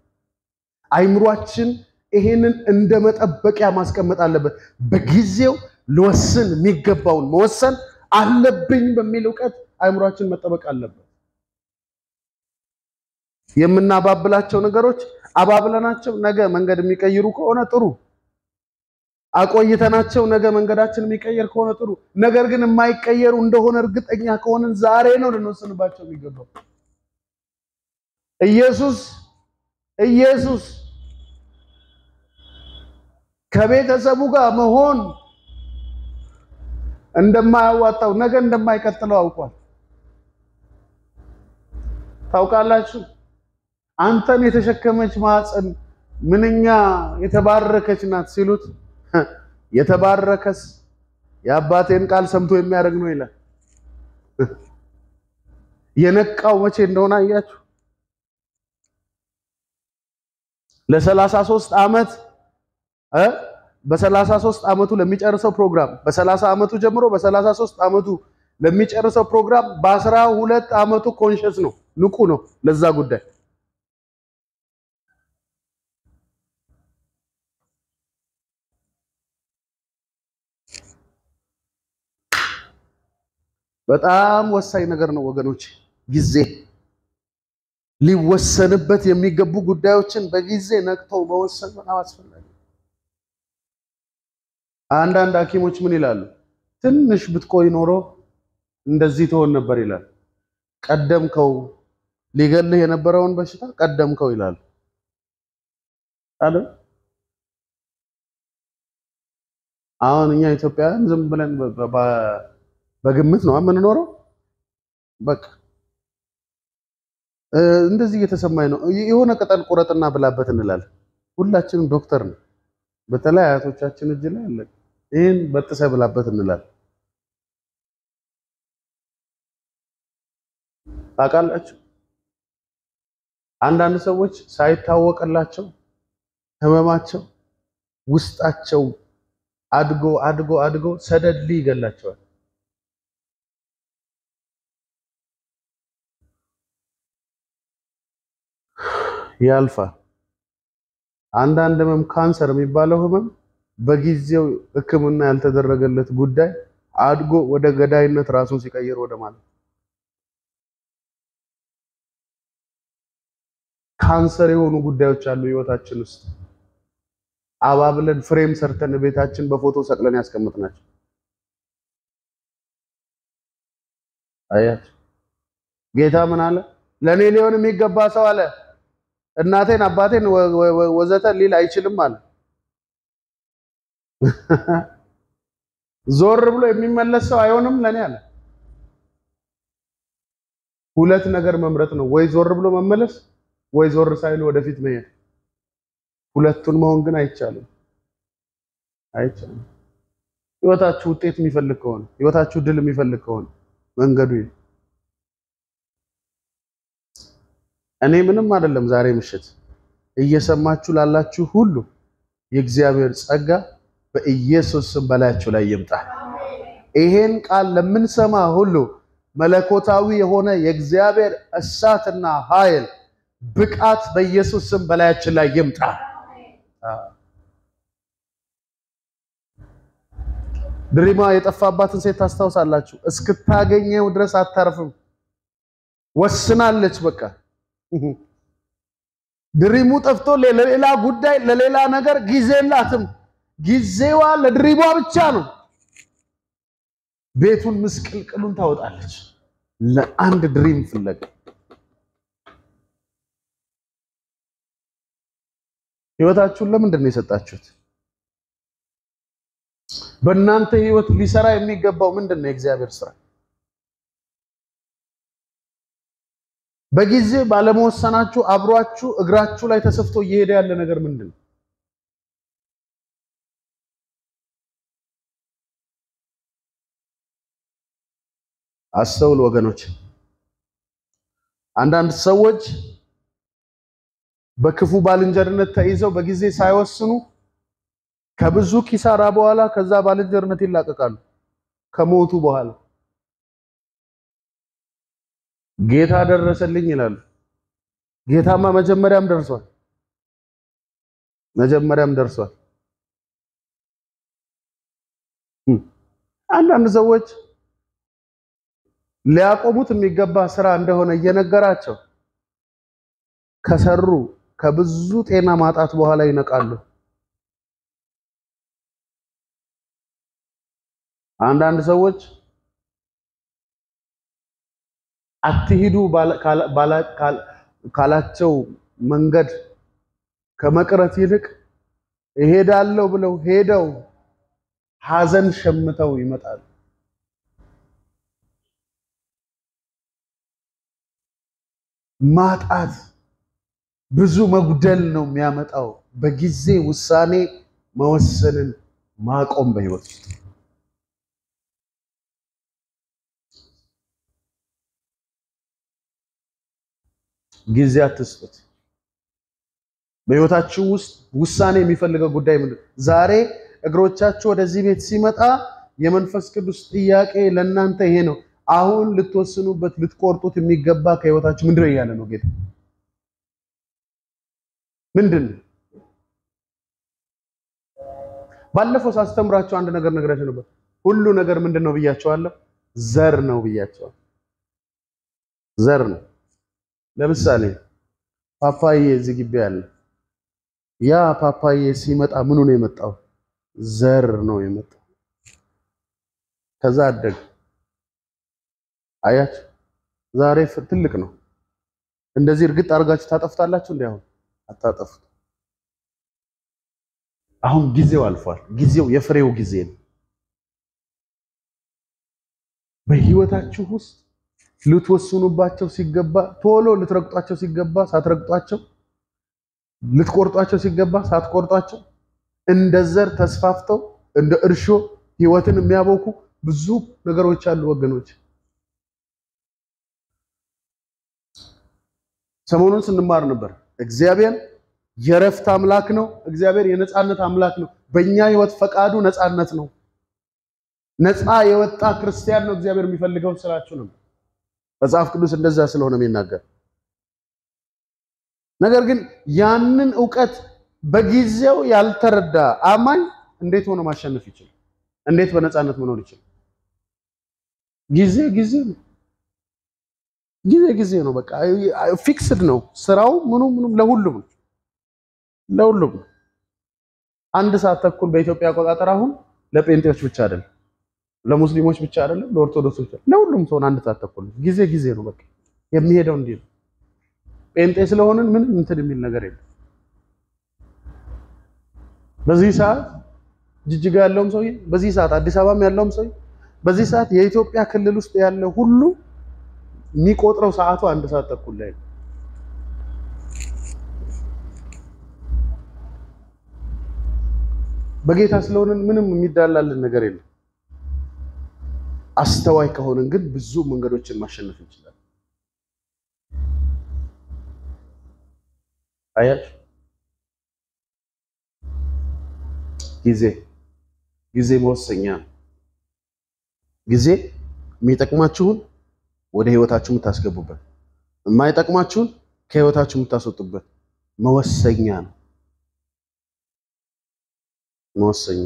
አይምሯችን ይሄንን እንደ መጠበቂያ ማስቀመጥ አለበት። በጊዜው ልወስን የሚገባውን መወሰን አለብኝ በሚል ዕውቀት አይምሮአችን መጠበቅ አለበት። የምናባብላቸው ነገሮች አባብለናቸው ነገ መንገድ የሚቀይሩ ከሆነ ጥሩ፣ አቆይተናቸው ነገ መንገዳችን የሚቀየር ከሆነ ጥሩ። ነገር ግን የማይቀየሩ እንደሆነ እርግጠኛ ከሆነን ዛሬ ነው ልንወስንባቸው የሚገባው። ኢየሱስ ከቤተሰቡ ጋር መሆን እንደማያዋጣው ነገ እንደማይቀጥለው አውቋል። ታውቃላችሁ አንተን የተሸከመች ማህፀን ምንኛ የተባረከች ናት ሲሉት የተባረከስ የአባቴን ቃል ሰምቶ የሚያደርግ ነው ይላል። የነቃው መቼ እንደሆነ አያችሁ? ለ33 ዓመት በ33 ዓመቱ ለሚጨርሰው ፕሮግራም በ30 ዓመቱ ጀምሮ በ33 ዓመቱ ለሚጨርሰው ፕሮግራም በ12 ዓመቱ ኮንሺየስ ነው፣ ንቁ ነው ለዛ ጉዳይ። በጣም ወሳኝ ነገር ነው ወገኖች። ጊዜ ሊወሰንበት የሚገቡ ጉዳዮችን በጊዜ ነቅተው መወሰን በጣም አስፈላጊ። አንዳንድ ሐኪሞች ምን ይላሉ? ትንሽ ብትቆይ ኖሮ እንደዚህ ትሆን ነበር ይላል። ቀደምከው፣ ሊገልህ የነበረውን በሽታ ቀደምከው ይላል አይደል? አሁን እኛ ኢትዮጵያውያን ዝም ብለን በግምት ነው የምንኖረው። በቃ እንደዚህ እየተሰማኝ ነው የሆነ ቅጠል ቁረጥና ብላበት እንላለን። ሁላችንም ዶክተር ነው። በተለይ አያቶቻችን እጅ ላይ አለ። ይሄን በጥሰ ብላበት እንላለን። ታውቃላችሁ አንዳንድ ሰዎች ሳይታወቅላቸው ህመማቸው ውስጣቸው አድጎ ሰደድሊ ይገላቸዋል። ያልፋል። አንዳንድ ህመም ካንሰር የሚባለው ህመም በጊዜው ሕክምና ያልተደረገለት ጉዳይ አድጎ ወደ ገዳይነት ራሱን ሲቀይር ወደ ማለት ካንሰር የሆኑ ጉዳዮች አሉ ህይወታችን ውስጥ አባብለን ፍሬም ሰርተን ቤታችን በፎቶ ሰቅለን ያስቀምጥናቸው። አያት ጌታ ምን አለ? ለኔ ሊሆን የሚገባ ሰው አለ እናቴን አባቴን ወዘተ ሊል አይችልም አለ። ዞር ብሎ የሚመለስ ሰው አይሆንም ለኔ አለ። ሁለት ነገር መምረጥ ነው፣ ወይ ዞር ብሎ መመለስ ወይ ዞር ሳይሉ ወደፊት መሄድ። ሁለቱን መሆን ግን አይቻልም። ህይወታችሁ ውጤት የሚፈልግ ከሆነ ህይወታችሁ ድል የሚፈልግ ከሆነ መንገዱ እኔ ምንም አይደለም። ዛሬ ምሽት እየሰማችሁ ላላችሁ ሁሉ የእግዚአብሔር ጸጋ በኢየሱስ ስም በላያችሁ ላይ ይምጣ። ይሄን ቃል ለምንሰማ ሁሉ መለኮታዊ የሆነ የእግዚአብሔር እሳትና ኃይል ብቃት በኢየሱስ ስም በላያችን ላይ ይምጣ። ድሪማ የጠፋባትን ሴት ታስታውሳላችሁ? እስክታገኘው ድረስ አታርፍም። ወስናለች። በቃ ድሪሙ ጠፍቶ ለሌላ ጉዳይ ለሌላ ነገር ጊዜ የላትም። ጊዜዋ ለድሪሟ ብቻ ነው። ቤቱን ምስቅልቅሉን ታወጣለች ለአንድ ድሪም ፍለጋ። ህይወታችሁን ለምንድን ነው የሰጣችሁት? በእናንተ ህይወት ሊሰራ የሚገባው ምንድነው? የእግዚአብሔር ስራ። በጊዜ ባለመወሰናችሁ አብሯችሁ እግራችሁ ላይ ተሰፍቶ እየሄደ ያለ ነገር ምንድነው? አስተውሉ ወገኖች። አንዳንድ ሰዎች በክፉ ባልንጀርነት ተይዘው በጊዜ ሳይወስኑ ከብዙ ኪሳራ በኋላ ከዛ ባልንጀርነት ይላቀቃሉ። ከሞቱ በኋላ ጌታ ደረሰልኝ ይላሉ። ጌታማ መጀመሪያም ደርሷል። አንዳንድ ሰዎች ሊያቆሙት የሚገባ ስራ እንደሆነ እየነገራቸው ከሰሩ ከብዙ ጤና ማጣት በኋላ ይነቃሉ። አንዳንድ ሰዎች አትሂዱ ካላቸው መንገድ ከመቅረት ይልቅ እሄዳለሁ ብለው ሄደው ሐዘን ሸምተው ይመጣሉ። ማጣት ብዙ መጉደል ነው የሚያመጣው። በጊዜ ውሳኔ መወሰንን ማቆም በህይወት ውስጥ ጊዜ አትስጡት። በህይወታችሁ ውስጥ ውሳኔ የሚፈልገው ጉዳይ ምንድን ነው? ዛሬ እግሮቻችሁ ወደዚህ ቤት ሲመጣ የመንፈስ ቅዱስ ጥያቄ ለእናንተ ይሄ ነው። አሁን ልትወስኑበት ልትቆርጡት የሚገባ ከህይወታችሁ ምንድነው እያለ ነው ጌታ። ምንድን ነው? ባለፈው ሳስተምራችሁ አንድ ነገር ነግራችሁ ነበር። ሁሉ ነገር ምንድነው ብያችኋለሁ? ዘር ነው ብያችኋለሁ። ዘር ነው። ለምሳሌ ፓፓዬ እዚህ ግቢ አለ። ያ ፓፓዬ ሲመጣ ምኑ ነው የመጣው? ዘር ነው የመጣው። ከዛ አደገ። አያችሁ፣ ዛሬ ትልቅ ነው። እንደዚህ እርግጥ አድርጋችሁ ታጠፍታላችሁ? እንዴ? አሁን አታጠፉት። አሁን ጊዜው አልፏል። ጊዜው የፍሬው ጊዜ ነው። በህይወታችሁ ውስጥ ልትወስኑባቸው ሲገባ ቶሎ ልትረግጧቸው ሲገባ ሳትረግጧቸው፣ ልትቆርጧቸው ሲገባ ሳትቆርጧቸው፣ እንደ ዘር ተስፋፍተው እንደ እርሾ ህይወትን የሚያቦኩ ብዙ ነገሮች አሉ ወገኖች። ሰሞኑን ስንማር ነበር እግዚአብሔር የረፍት አምላክ ነው። እግዚአብሔር የነጻነት አምላክ ነው። በእኛ ህይወት ፈቃዱ ነጻነት ነው። ነፃ የወጣ ክርስቲያን ነው እግዚአብሔር የሚፈልገው ስላችሁ ነው። መጽሐፍ ቅዱስ እንደዛ ስለሆነ የሚናገር። ነገር ግን ያንን ዕውቀት በጊዜው ያልተረዳ አማኝ እንዴት ሆኖ ማሸነፍ ይችላል? እንዴት በነጻነት መኖር ይችላል? ጊዜ ነው። ጊዜ ነው። በቃ ፊክስድ ነው። ስራው ምኑም ለሁሉም ነው። አንድ ሰዓት ተኩል በኢትዮጵያ አቆጣጠር አሁን ለጴንጤዎች ብቻ አይደለም፣ ለሙስሊሞች ብቻ አይደለም፣ ለኦርቶዶክሶች ብቻ፣ ለሁሉም ሰው አንድ ሰዓት ተኩል ጊዜ ነው። በቃ የሚሄደው እንዲህ ነው። ጴንጤ ስለሆነን ምንም እንትን የሚል ነገር የለም። በዚህ ሰዓት ጅጅጋ ያለውም ሰው፣ በዚህ ሰዓት አዲስ አበባም ያለውም ሰው፣ በዚህ ሰዓት የኢትዮጵያ ክልል ውስጥ ያለ ሁሉ የሚቆጥረው ሰዓቱ አንድ ሰዓት ተኩል ላይ ነው። በጌታ ስለሆነን ምንም የሚዳላልን ነገር የለም። አስተዋይ ከሆነን ግን ብዙ መንገዶችን ማሸነፍ እንችላለን። አያችሁ፣ ጊዜ መወሰኛ ነው። ጊዜ የሚጠቅማችሁን ወደ ህይወታችሁ የምታስገቡበት፣ የማይጠቅማችሁን ከህይወታችሁ የምታስወጡበት መወሰኛ ነው። መወሰኛ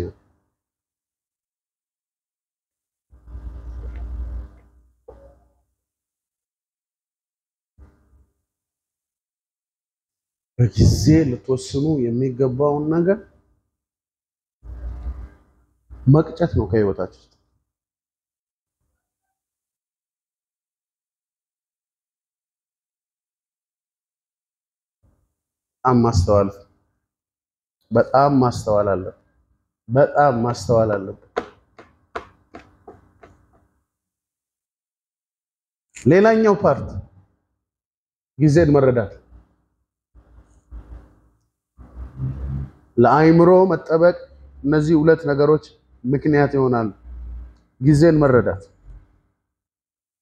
በጊዜ ልትወስኑ የሚገባውን ነገር መቅጨት ነው ከህይወታችሁ። በጣም ማስተዋል አለበት። ሌላኛው ፓርት ጊዜን መረዳት ለአይምሮ መጠበቅ። እነዚህ ሁለት ነገሮች ምክንያት ይሆናሉ። ጊዜን መረዳት።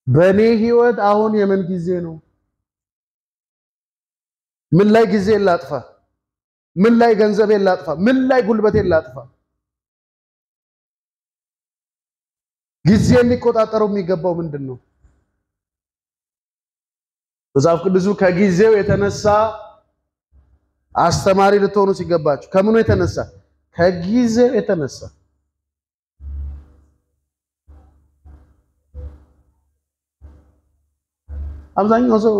በኔ ህይወት አሁን የምን ጊዜ ነው? ምን ላይ ጊዜን ላጥፋ? ምን ላይ ገንዘቤን ላጥፋ? ምን ላይ ጉልበቴን ላጥፋ? ጊዜን ሊቆጣጠረው የሚገባው ምንድነው? መጽሐፍ ቅዱሱ ከጊዜው የተነሳ አስተማሪ ልትሆኑ ሲገባችሁ፣ ከምኑ የተነሳ? ከጊዜው የተነሳ አብዛኛው ሰው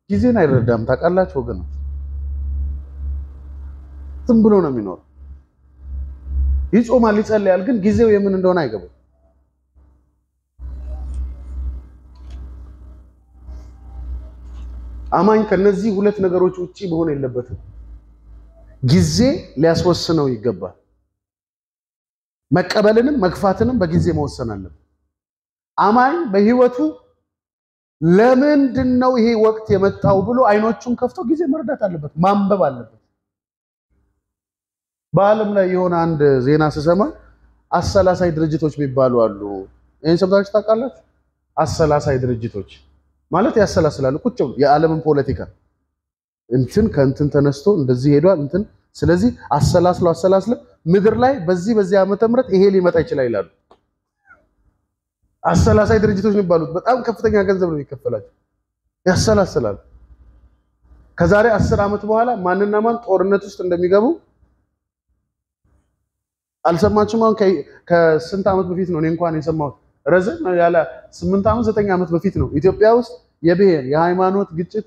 ጊዜን አይረዳም ታውቃላችሁ ወገን ዝም ብሎ ነው የሚኖር ይጾማል ይጸልያል ግን ጊዜው የምን እንደሆነ አይገባም አማኝ ከነዚህ ሁለት ነገሮች ውጪ መሆን የለበትም ጊዜ ሊያስወስነው ይገባል መቀበልንም መግፋትንም በጊዜ መወሰን አለበት አማኝ በህይወቱ ለምንድነው ይሄ ወቅት የመጣው ብሎ አይኖቹን ከፍቶ ጊዜ መረዳት አለበት ማንበብ አለበት በአለም ላይ የሆነ አንድ ዜና ስሰማ አሰላሳይ ድርጅቶች የሚባሉ አሉ ይሄን ሰምታችሁ ታውቃላችሁ አሰላሳይ ድርጅቶች ማለት ያሰላስላሉ ቁጭ ብለው የዓለምን ፖለቲካ እንትን ከእንትን ተነስቶ እንደዚህ ሄዷል እንትን ስለዚህ አሰላስለ ምድር ላይ በዚህ ዓመተ ምህረት ይሄ ሊመጣ ይችላል ይላሉ አሰላሳይ ድርጅቶች የሚባሉት በጣም ከፍተኛ ገንዘብ ነው የሚከፈላቸው ያሰላስላሉ ከዛሬ 10 ዓመት በኋላ ማንና ማን ጦርነት ውስጥ እንደሚገቡ አልሰማችሁም አሁን ከስንት ዓመት በፊት ነው እኔ እንኳን የሰማሁት ረዘም ያለ 8 ዓመት 9 ዓመት በፊት ነው ኢትዮጵያ ውስጥ የብሔር የሃይማኖት ግጭት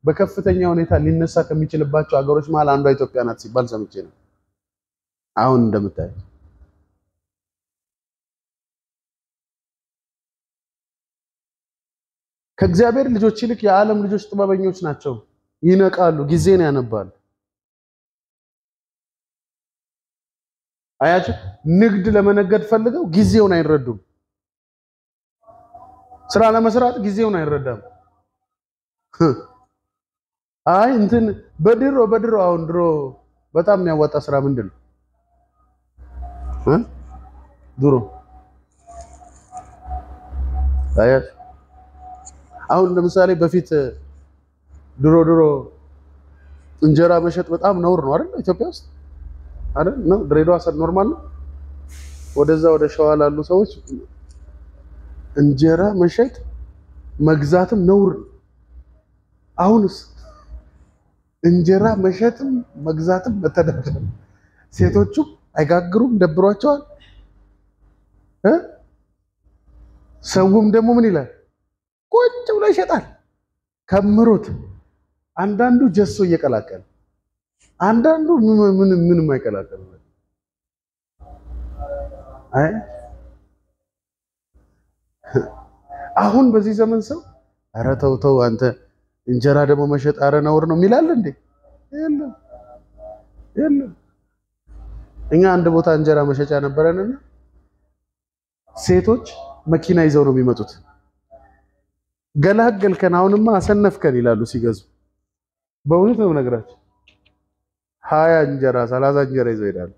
በከፍተኛ ሁኔታ ሊነሳ ከሚችልባቸው ሀገሮች መሃል አንዷ ኢትዮጵያ ናት ሲባል ሰምቼ ነው አሁን እንደምታይ ከእግዚአብሔር ልጆች ይልቅ የዓለም ልጆች ጥበበኞች ናቸው ይነቃሉ ጊዜን ያነባሉ አያችሁ ንግድ ለመነገድ ፈልገው ጊዜውን አይረዱም ስራ ለመስራት ጊዜውን አይረዳም አይ እንትን በድሮ አሁን ድሮ በጣም የሚያዋጣ ስራ ምንድነው ድሮ አያችሁ አሁን ለምሳሌ በፊት ድሮ እንጀራ መሸጥ በጣም ነውር ነው አይደል ኢትዮጵያ ውስጥ አይደል ነው ድሬዳዋ ኖርማል ነው ወደዛ ወደ ሸዋ ላሉ ሰዎች እንጀራ መሸጥ መግዛትም ነውር አሁንስ እንጀራ መሸጥም መግዛትም በተደረገ ሴቶቹ አይጋግሩም ደብሯቸዋል ሰውም ደግሞ ምን ይላል ቁጭ ብሎ ይሸጣል ከምሩት አንዳንዱ ጀሶ እየቀላቀለ አንዳንዱ ምንም አይቀላቀል አይ አሁን በዚህ ዘመን ሰው ኧረ ተው አንተ እንጀራ ደግሞ መሸጥ አረ ነውር ነው ሚላል እንዴ የለም እኛ አንድ ቦታ እንጀራ መሸጫ ነበረንና ሴቶች መኪና ይዘው ነው የሚመጡት ገላገልከን አሁንማ አሰነፍከን ይላሉ ሲገዙ በእውነት ነው ነገራችሁ 20 እንጀራ 30 እንጀራ ይዘው ይላሉ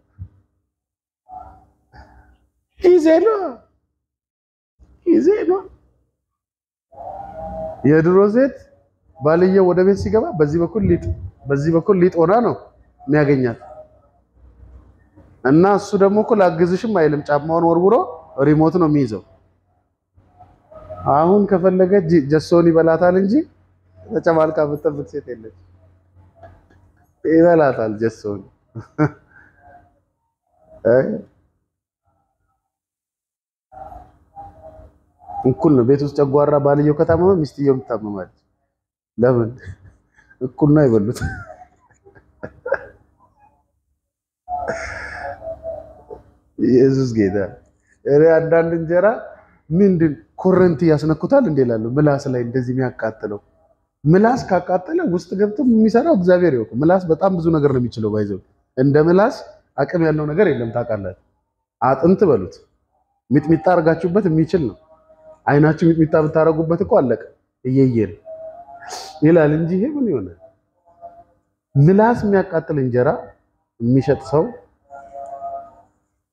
ጊዜ ነው የድሮ ሴት ባልየው ወደ ቤት ሲገባ በዚህ በኩል ሊጥ ሆና ነው የሚያገኛት እና እሱ ደግሞ እኮ ላግዝሽም አይልም ጫማውን ወርውሮ ሪሞት ነው የሚይዘው አሁን ከፈለገ ጀሶን ይበላታል እንጂ ተጨማልቃ ብትጠብቅ ሴት የለች ይበላታል ጀሶን እኩል ነው ቤት ውስጥ ጨጓራ ባልየው ከታመመ ሚስትየው ትታመማለች ለምን እኩል ነው ይበሉት ኢየሱስ ጌታ አንዳንድ እንጀራ ምንድን ኮረንቲ ያስነኩታል እንዴ ይላሉ ምላስ ላይ እንደዚህ የሚያቃጥለው ምላስ ካቃጠለ ውስጥ ገብቶ የሚሰራው እግዚአብሔር ይወቅ ምላስ በጣም ብዙ ነገር ነው የሚችለው ባይዘው እንደ ምላስ አቅም ያለው ነገር የለም ታውቃላችሁ አጥንት በሉት ሚጥሚጣ አርጋችሁበት የሚችል ነው አይናችሁ ሚጥሚጣ ብታረጉበት እኮ አለቀ እየየን ይላል እንጂ ይሄ ምን ይሆናል ምላስ የሚያቃጥል እንጀራ የሚሸጥ ሰው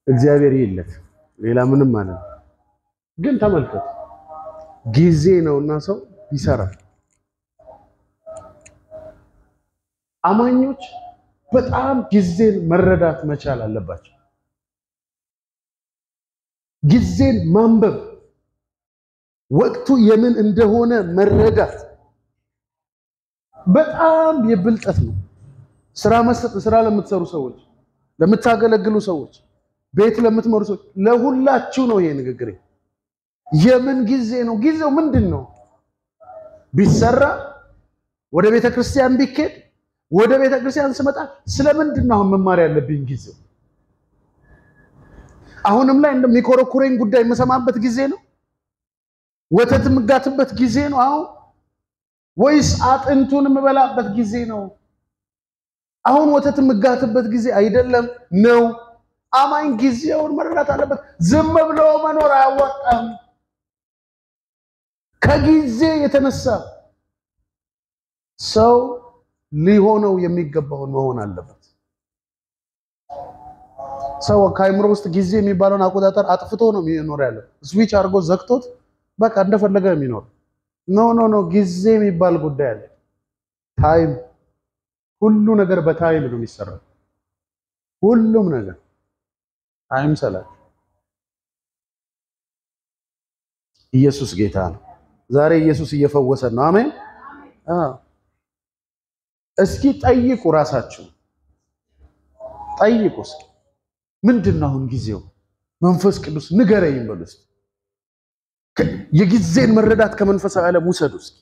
እግዚአብሔር ይለት ሌላ ምንም ማለት ግን ተመልከቱ ጊዜ ነውና ሰው ይሰራል አማኞች በጣም ጊዜን መረዳት መቻል አለባቸው ጊዜን ማንበብ ወቅቱ የምን እንደሆነ መረዳት በጣም የብልጠት ነው ስራ ለምትሰሩ ሰዎች ለምታገለግሉ ሰዎች ቤት ለምትመሩ ሰዎች ለሁላችሁ ነው ይሄ ንግግሬ የምን ጊዜ ነው ጊዜው ምንድነው ቢሰራ ወደ ቤተ ክርስቲያን ቢኬድ ወደ ቤተ ክርስቲያን ስመጣ ስለምንድን ነው መማር ያለብኝ ጊዜው? አሁንም ላይ እንደሚኮረኩረኝ ጉዳይ መሰማበት ጊዜ ነው? ወተት ምጋትበት ጊዜ ነው አሁን? ወይስ አጥንቱን መበላበት ጊዜ ነው? አሁን ወተት ምጋትበት ጊዜ አይደለም ነው። አማኝ ጊዜውን መረዳት አለበት። ዝም ብሎ መኖር አያዋጣም። ከጊዜ የተነሳ ሰው ሊሆነው የሚገባውን መሆን አለበት። ሰው ከአይምሮ ውስጥ ጊዜ የሚባለውን አቆጣጠር አጥፍቶ ነው የሚኖር ያለው። ስዊች አድርጎ ዘግቶት በቃ እንደፈለገ የሚኖር ኖ ጊዜ የሚባል ጉዳይ አለ። ታይም፣ ሁሉ ነገር በታይም ነው የሚሰራው። ሁሉም ነገር አይምሰላችሁ። ኢየሱስ ጌታ ነው። ዛሬ ኢየሱስ እየፈወሰን ነው። አሜን። እስኪ ጠይቁ፣ ራሳችሁ ጠይቁ። እስኪ ምንድነው አሁን ጊዜው? መንፈስ ቅዱስ ንገረኝ በሉ እስኪ። የጊዜን መረዳት ከመንፈሳዊ ዓለም ውሰዱ እስኪ።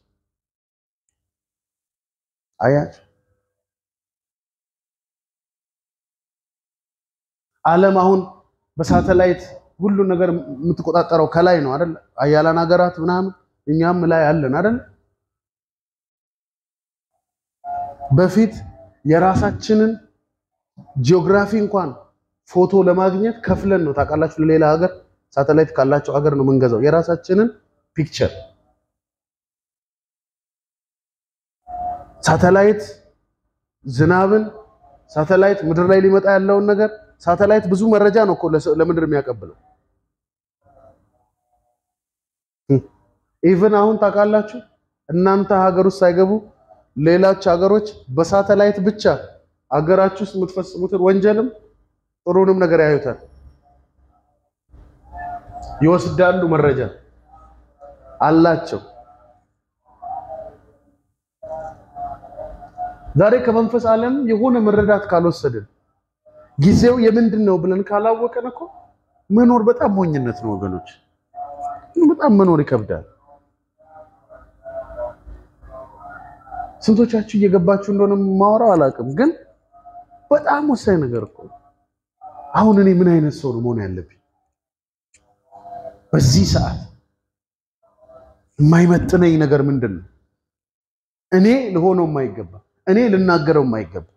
አያችሁ፣ ዓለም አሁን በሳተላይት ሁሉ ነገር የምትቆጣጠረው ከላይ ነው አይደል? አያላን ሀገራት ምናምን እኛም ላይ አለን አይደል? በፊት የራሳችንን ጂኦግራፊ እንኳን ፎቶ ለማግኘት ከፍለን ነው ታውቃላችሁ። ለሌላ ሀገር ሳተላይት ካላቸው ሀገር ነው መንገዛው የራሳችንን ፒክቸር። ሳተላይት ዝናብን፣ ሳተላይት ምድር ላይ ሊመጣ ያለውን ነገር፣ ሳተላይት ብዙ መረጃ ነው እኮ ለምድር የሚያቀብለው። ኢቭን አሁን ታውቃላችሁ እናንተ ሀገር ውስጥ ሳይገቡ ሌሎች ሀገሮች በሳተላይት ብቻ ሀገራችሁ ውስጥ የምትፈጽሙትን ወንጀልም ጥሩንም ነገር ያዩታል፣ ይወስዳሉ፣ መረጃ አላቸው። ዛሬ ከመንፈስ ዓለም የሆነ መረዳት ካልወሰድን ጊዜው የምንድነው ብለን ካላወቀን እኮ መኖር በጣም ሞኝነት ነው ወገኖች። በጣም መኖር ይከብዳል። ስንቶቻችሁ እየገባችሁ እንደሆነ ማወራው አላውቅም፣ ግን በጣም ወሳኝ ነገር እኮ። አሁን እኔ ምን አይነት ሰው ነው መሆን ያለብኝ? በዚህ ሰዓት የማይመጥነኝ ነገር ምንድነው? እኔ ልሆነው የማይገባ፣ እኔ ልናገረው የማይገባ።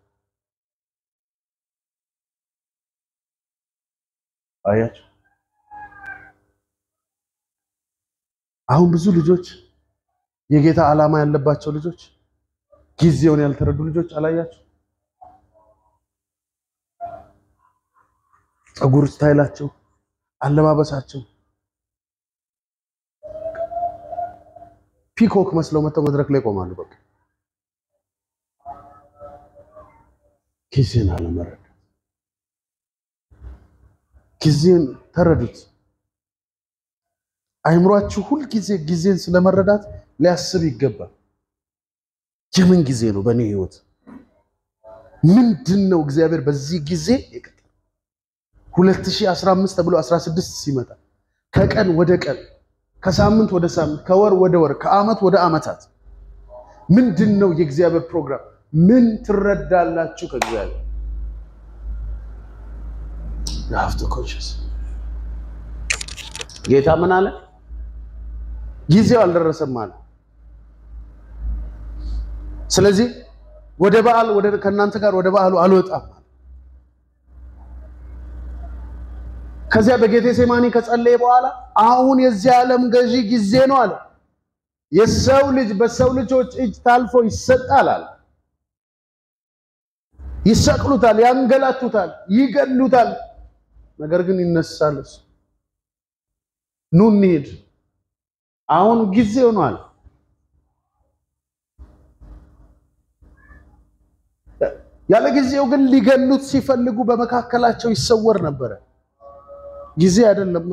አያችሁ፣ አሁን ብዙ ልጆች የጌታ ዓላማ ያለባቸው ልጆች ጊዜውን ያልተረዱ ልጆች አላያችሁ? ጸጉር ስታይላቸው፣ አለባበሳቸው ፒኮክ መስለው መተው መድረክ ላይ ቆማሉ። በቃ ጊዜን አለመረዳት። ጊዜን ተረዱት። አይምሯችሁ ሁሉ ጊዜን ስለመረዳት ሊያስብ ይገባል። የምን ጊዜ ነው በእኔ ህይወት? ምንድነው እግዚአብሔር በዚህ ጊዜ የቀጠለው? 2015 ተብሎ 16 ሲመጣ ከቀን ወደ ቀን፣ ከሳምንት ወደ ሳምንት፣ ከወር ወደ ወር፣ ከአመት ወደ አመታት ምንድነው የእግዚአብሔር ፕሮግራም? ምን ትረዳላችሁ ከእግዚአብሔር? ላፍቶ ኮንሽስ ጌታ ምን አለ? ጊዜው አልደረሰም አለ። ስለዚህ ወደ በዓል ከእናንተ ጋር ወደ በዓሉ አልወጣም። ከዚያ በጌቴሴማኒ ከጸለየ በኋላ አሁን የዚህ ዓለም ገዢ ጊዜ ነው አለ። የሰው ልጅ በሰው ልጆች እጅ ታልፎ ይሰጣል አለ። ይሰቅሉታል፣ ያንገላቱታል፣ ይገሉታል፣ ነገር ግን ይነሳል። ኑ እንሂድ፣ አሁን ጊዜው ነው አለ። ያለ ጊዜው ግን ሊገሉት ሲፈልጉ በመካከላቸው ይሰወር ነበር። ጊዜ አይደለም።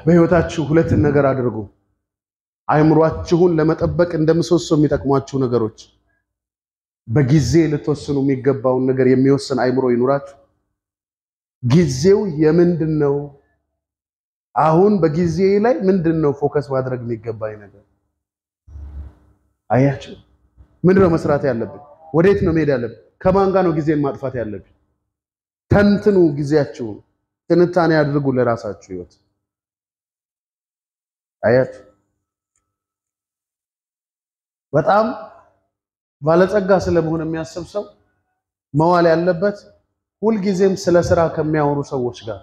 በህይወታችሁ ሁለት ነገር አድርጉ። አይምሯችሁን ለመጠበቅ እንደምሰሶ የሚጠቅሟችሁ ነገሮች፣ በጊዜ ልትወስኑ የሚገባውን ነገር የሚወስን አይምሮ ይኑራችሁ። ጊዜው የምንድነው አሁን በጊዜ ላይ ምንድነው ፎከስ ማድረግ የሚገባኝ ነገር አያችሁ ምንድነው መስራት ያለብኝ ወዴት ነው መሄድ ያለብኝ ከማን ጋር ነው ጊዜን ማጥፋት ያለብኝ ተንትኑ ጊዜያችሁ ትንታኔ አድርጉ ለራሳችሁ ህይወት አያችሁ በጣም ባለጸጋ ስለመሆን የሚያስብ ሰው መዋል ያለበት ሁሉ ጊዜም ስለ ስራ ከሚያወሩ ሰዎች ጋር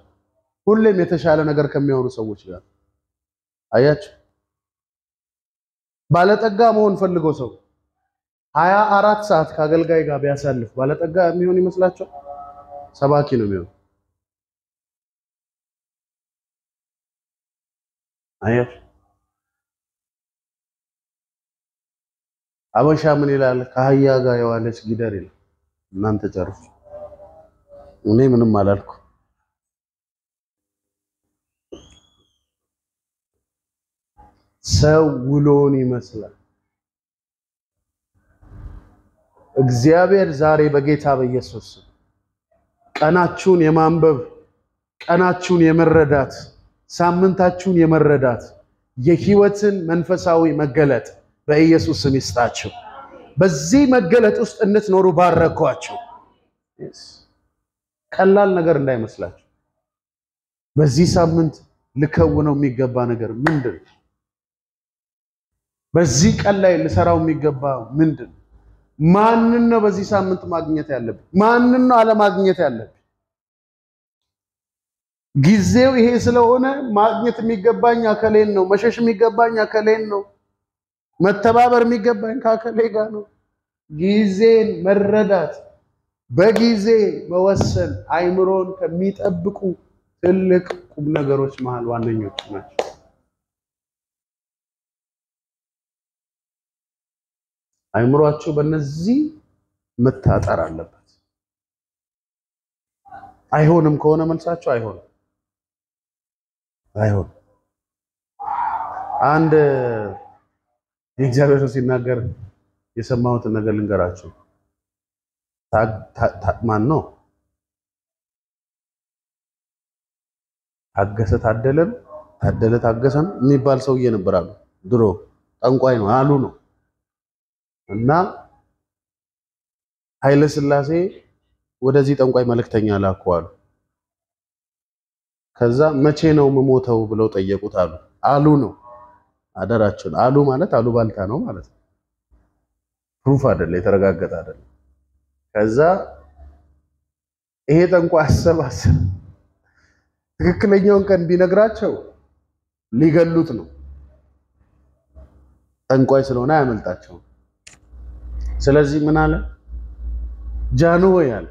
ሁሌም የተሻለ ነገር ከሚያወሩ ሰዎች ጋር አያችሁ ባለጠጋ መሆን ፈልጎ ሰው 24 ሰዓት ከአገልጋይ ጋር ቢያሳልፍ ባለጠጋ የሚሆን ይመስላችኋል ሰባኪ ነው የሚሆን አያችሁ አበሻ ምን ይላል ከአህያ ጋር የዋለች ጊደር ይላል እናንተ ጨርሱ እኔ ምንም አላልኩ ሰው ውሎን ይመስላል እግዚአብሔር ዛሬ በጌታ በኢየሱስ ቀናችሁን የማንበብ ቀናችሁን የመረዳት ሳምንታችሁን የመረዳት የህይወትን መንፈሳዊ መገለጥ በኢየሱስ ስም ይስጣችሁ በዚህ መገለጥ ውስጥ እንድትኖሩ ባረኳችሁ ቀላል ነገር እንዳይመስላችሁ በዚህ ሳምንት ልከውነው የሚገባ ነገር ምንድነው በዚህ ቀን ላይ ልሰራው የሚገባ ምንድነው ማንን ነው በዚህ ሳምንት ማግኘት ያለብኝ ማንን ነው አለማግኘት ያለብኝ ጊዜው ይሄ ስለሆነ ማግኘት የሚገባኝ አከሌን ነው መሸሽ የሚገባኝ አከሌን ነው መተባበር የሚገባኝ ካከሌ ጋር ነው ጊዜን መረዳት በጊዜ መወሰን አይምሮን ከሚጠብቁ ትልቅ ቁም ነገሮች መሃል ዋነኞቹ ናቸው አይምሮአችሁ በእነዚህ መታጠር አለበት አይሆንም ከሆነ መልሳችሁ አይሆንም አንድ የእግዚአብሔር ሲናገር የሰማሁት ነገር ልንገራችሁ ማን ነው ታገሰ ታደለ ታገሰን የሚባል ሰውዬ ነበር አሉ ድሮ ጠንቋይ ነው አሉ ነው እና ኃይለ ሥላሴ ወደዚህ ጠንቋይ መልእክተኛ ላከዋሉ ከዛ መቼ ነው መሞተው ብለው ጠየቁት አሉ ነው አደራችሁን አሉ ማለት አሉ ባልታ ነው ማለት ነው ፕሩፍ አይደለ የተረጋገጠ አይደለ ከዛ ይሄ ጠንቋይ አሰባሰብ ትክክለኛውን ቀን ቢነግራቸው ሊገሉት ነው ጠንቋይ ስለሆነ አያመልጣቸው ስለዚህ ምን አለ ጃኖ ያለ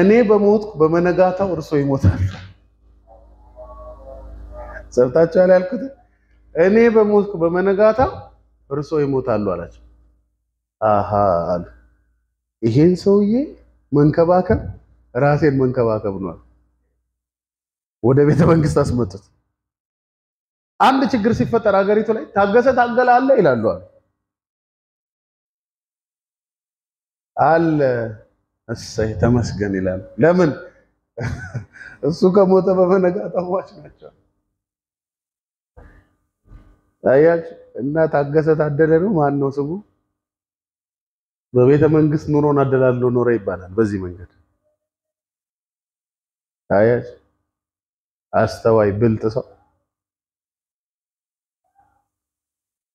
እኔ በሞትኩ በመነጋታው እርሶ ይሞታል ሰምታችኋል ያልኩት እኔ በሞትኩ በመነጋታው እርሶ ይሞታሉ አላቸው አሃ አሉ ይሄን ሰውዬ መንከባከብ ራሴን መንከባከብ ነው ወደ ቤተ መንግስት አስመጡት አንድ ችግር ሲፈጠር አገሪቱ ላይ ታገሰ ታገላለ ይላሉ አለ እሰይ ተመስገን ይላል ለምን እሱ ከሞተ በመነጋታው ዋች ናቸው አያችሁ እና ታገሰ ታደለ ነው ማን ነው ስሙ በቤተ መንግስት ኑሮን አደላሎ ኖረ ይባላል በዚህ መንገድ አያችሁ አስተዋይ ብልጥ ሰው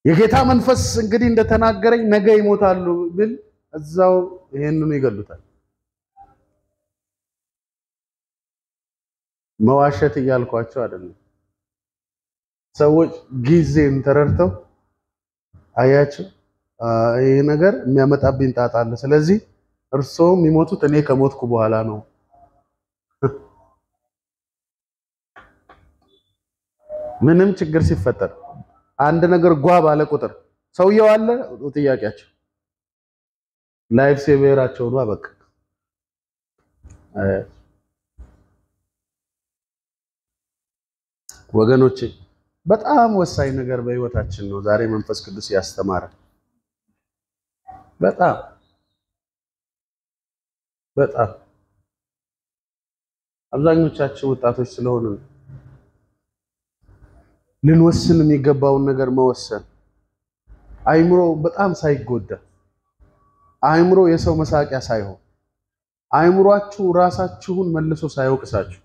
የጌታ መንፈስ እንግዲህ እንደተናገረኝ ነገ ይሞታሉ ብል እዛው ይሄንን ይገሉታል መዋሸት እያልኳቸው አይደለም ሰዎች ጊዜን ተረድተው አያችሁ ይሄ ነገር የሚያመጣብኝ ጣጣ አለ ስለዚህ እርሶም የሚሞቱት እኔ ከሞትኩ በኋላ ነው ምንም ችግር ሲፈጠር አንድ ነገር ጓ ባለ ቁጥር ሰውየው አለ ጥያቄያቸው ላይፍ ሴቨራቸው ነው በቃ ወገኖቼ በጣም ወሳኝ ነገር በህይወታችን ነው ዛሬ መንፈስ ቅዱስ ያስተማረ በጣም አብዛኞቻችን ወጣቶች ስለሆነ ልንወስን የሚገባውን ነገር መወሰን አይምሮ በጣም ሳይጎዳ አይምሮ የሰው መሳቂያ ሳይሆን አይምሮአችሁ ራሳችሁን መልሶ ሳይወቅሳችሁ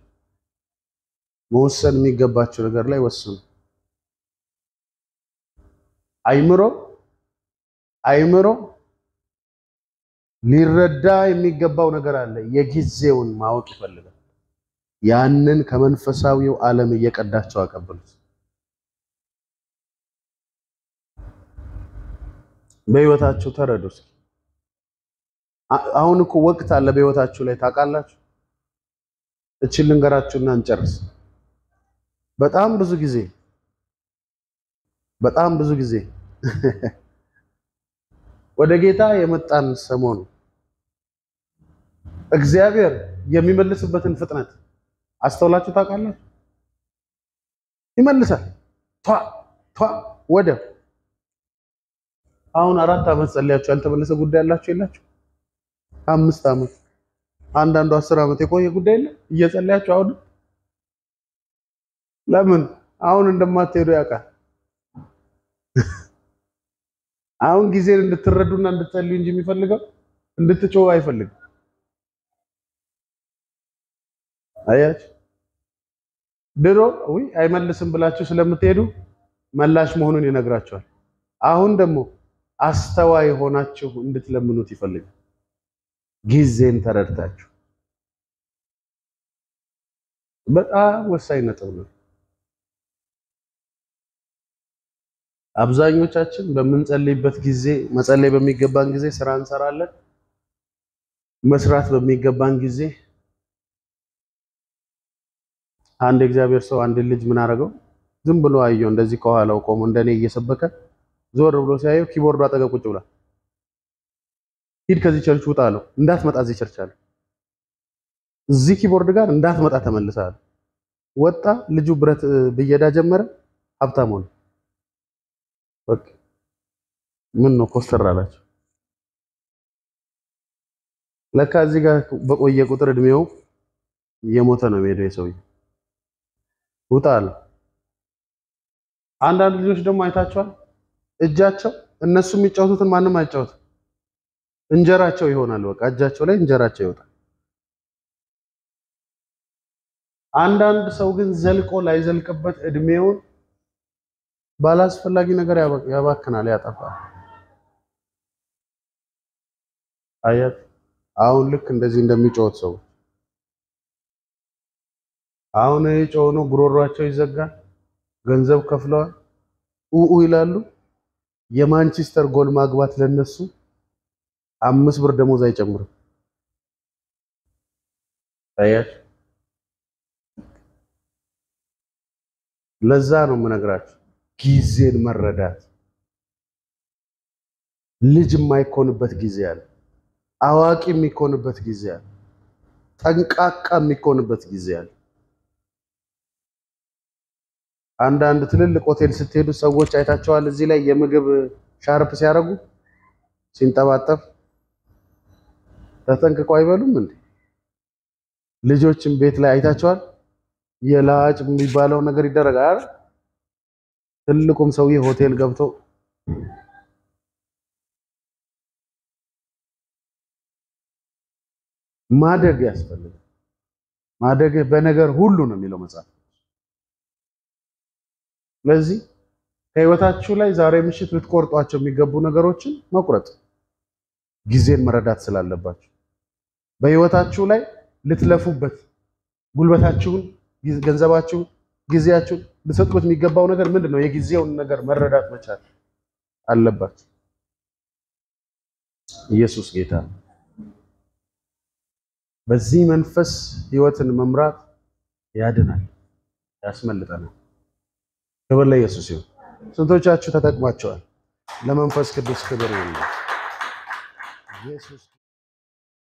መወሰን የሚገባችሁ ነገር ላይ ወስኑ። አይምሮ ሊረዳ የሚገባው ነገር አለ። የጊዜውን ማወቅ ይፈልጋል። ያንን ከመንፈሳዊው ዓለም እየቀዳቸው አቀበሉት። በህይወታችሁ ተረዱ። አሁን እኮ ወቅት አለ በህይወታችሁ ላይ ታውቃላችሁ። እቺ ልንገራችሁና እንጨርስ። በጣም ብዙ ጊዜ ወደ ጌታ የመጣን ሰሞኑ እግዚአብሔር የሚመልስበትን ፍጥነት አስተውላችሁ ታውቃላችሁ? ይመልሳል ቷ ወደ አሁን 4 ዓመት ጸልያችሁ ያልተመለሰ ጉዳይ ያላችሁ የላችሁ? 5 ዓመት አንዳንዱ 10 ዓመት የቆየ ጉዳይ የለ እየጸለያችሁ አሁን ለምን አሁን እንደማትሄዱ ያውቃል። አሁን ጊዜን እንድትረዱና እንድትጸልዩ እንጂ የሚፈልገው እንድትጮህ አይፈልግም። አያችሁ ድሮ አይመልስም ብላችሁ ስለምትሄዱ መላሽ መሆኑን ይነግራችኋል። አሁን ደግሞ አስተዋይ ሆናችሁ እንድትለምኑት ይፈልጋል። ጊዜን ተረድታችሁ በጣም ወሳኝ ነጥብ ነው። አብዛኞቻችን በምንጸልይበት ጊዜ መጸለይ በሚገባን ጊዜ ስራ እንሰራለን። መስራት በሚገባን ጊዜ አንድ እግዚአብሔር ሰው አንድ ልጅ ምን አደረገው? ዝም ብሎ አየው። እንደዚህ ከኋላው ቆሞ እንደኔ እየሰበከ ዞር ብሎ ሲያየው ኪቦርዱ አጠገብ ቁጭ ብሏል። ሂድ ከዚህ ቸርች ውጣ አለው። እንዳትመጣ እዚህ ቸርች አለ። እዚህ ኪቦርድ ጋር እንዳትመጣ ተመልሰሃል። ወጣ። ልጁ ብረት ብየዳ ጀመረ። ሀብታም ሆነ። በቃ ምን ነው ኮስተር አላችሁ? ለካ እዚህ ጋር በቆየ ቁጥር እድሜው እየሞተ ነው የሚሄደው የሰውዬ። ውጣ አለ። አንዳንድ ልጆች ደግሞ አይታችኋል? እጃቸው እነሱ የሚጫወቱትን ማንም አይጫወትም። እንጀራቸው ይሆናል። በቃ እጃቸው ላይ እንጀራቸው ይወጣል። አንዳንድ ሰው ግን ዘልቆ ላይዘልቅበት እድሜውን ባላስፈላጊ ነገር ያባክናል፣ ያጠፋል። አያት አሁን ልክ እንደዚህ እንደሚጮት ሰው አሁን የጮኑ ጉሮሯቸው ይዘጋል። ገንዘብ ከፍለዋል ይላሉ። የማንቸስተር ጎል ማግባት ለነሱ 5 ብር ደሞዝ አይጨምርም። አያት ለዛ ነው የምነግራችሁ ጊዜን መረዳት። ልጅ የማይኮንበት ጊዜ አለ። አዋቂ የሚኮንበት ጊዜ አለ። ጠንቃቃ የሚኮንበት ጊዜ አለ። አንዳንድ ትልልቅ ሆቴል ስትሄዱ ሰዎች አይታቸዋል። እዚህ ላይ የምግብ ሻርፕ ሲያረጉ ሲንጠባጠፍ ተጠንቅቀው አይበሉም እንዴ? ልጆችን ቤት ላይ አይታቸዋል። የላጭ የሚባለው ነገር ይደረጋል። ትልቁም ሰውዬ ሆቴል ገብቶ ማደግ ያስፈልጋል። ማደግ በነገር ሁሉ ነው የሚለው መጽሐፍ። ስለዚህ ከህይወታችሁ ላይ ዛሬ ምሽት ልትቆርጧቸው የሚገቡ ነገሮችን መቁረጥ ጊዜን መረዳት ስላለባችሁ በህይወታችሁ ላይ ልትለፉበት ጉልበታችሁን፣ ገንዘባችሁን፣ ጊዜያችሁን ልትሰጡበት የሚገባው ነገር ምንድነው? የጊዜውን ነገር መረዳት መቻል አለባችሁ። ኢየሱስ ጌታ ነው። በዚህ መንፈስ ህይወትን መምራት ያድናል፣ ያስመልጠናል። ክብር ለኢየሱስ ይሁን። ስንቶቻችሁ ተጠቅማችኋል? ለመንፈስ ቅዱስ ክብር ይሁን። ኢየሱስ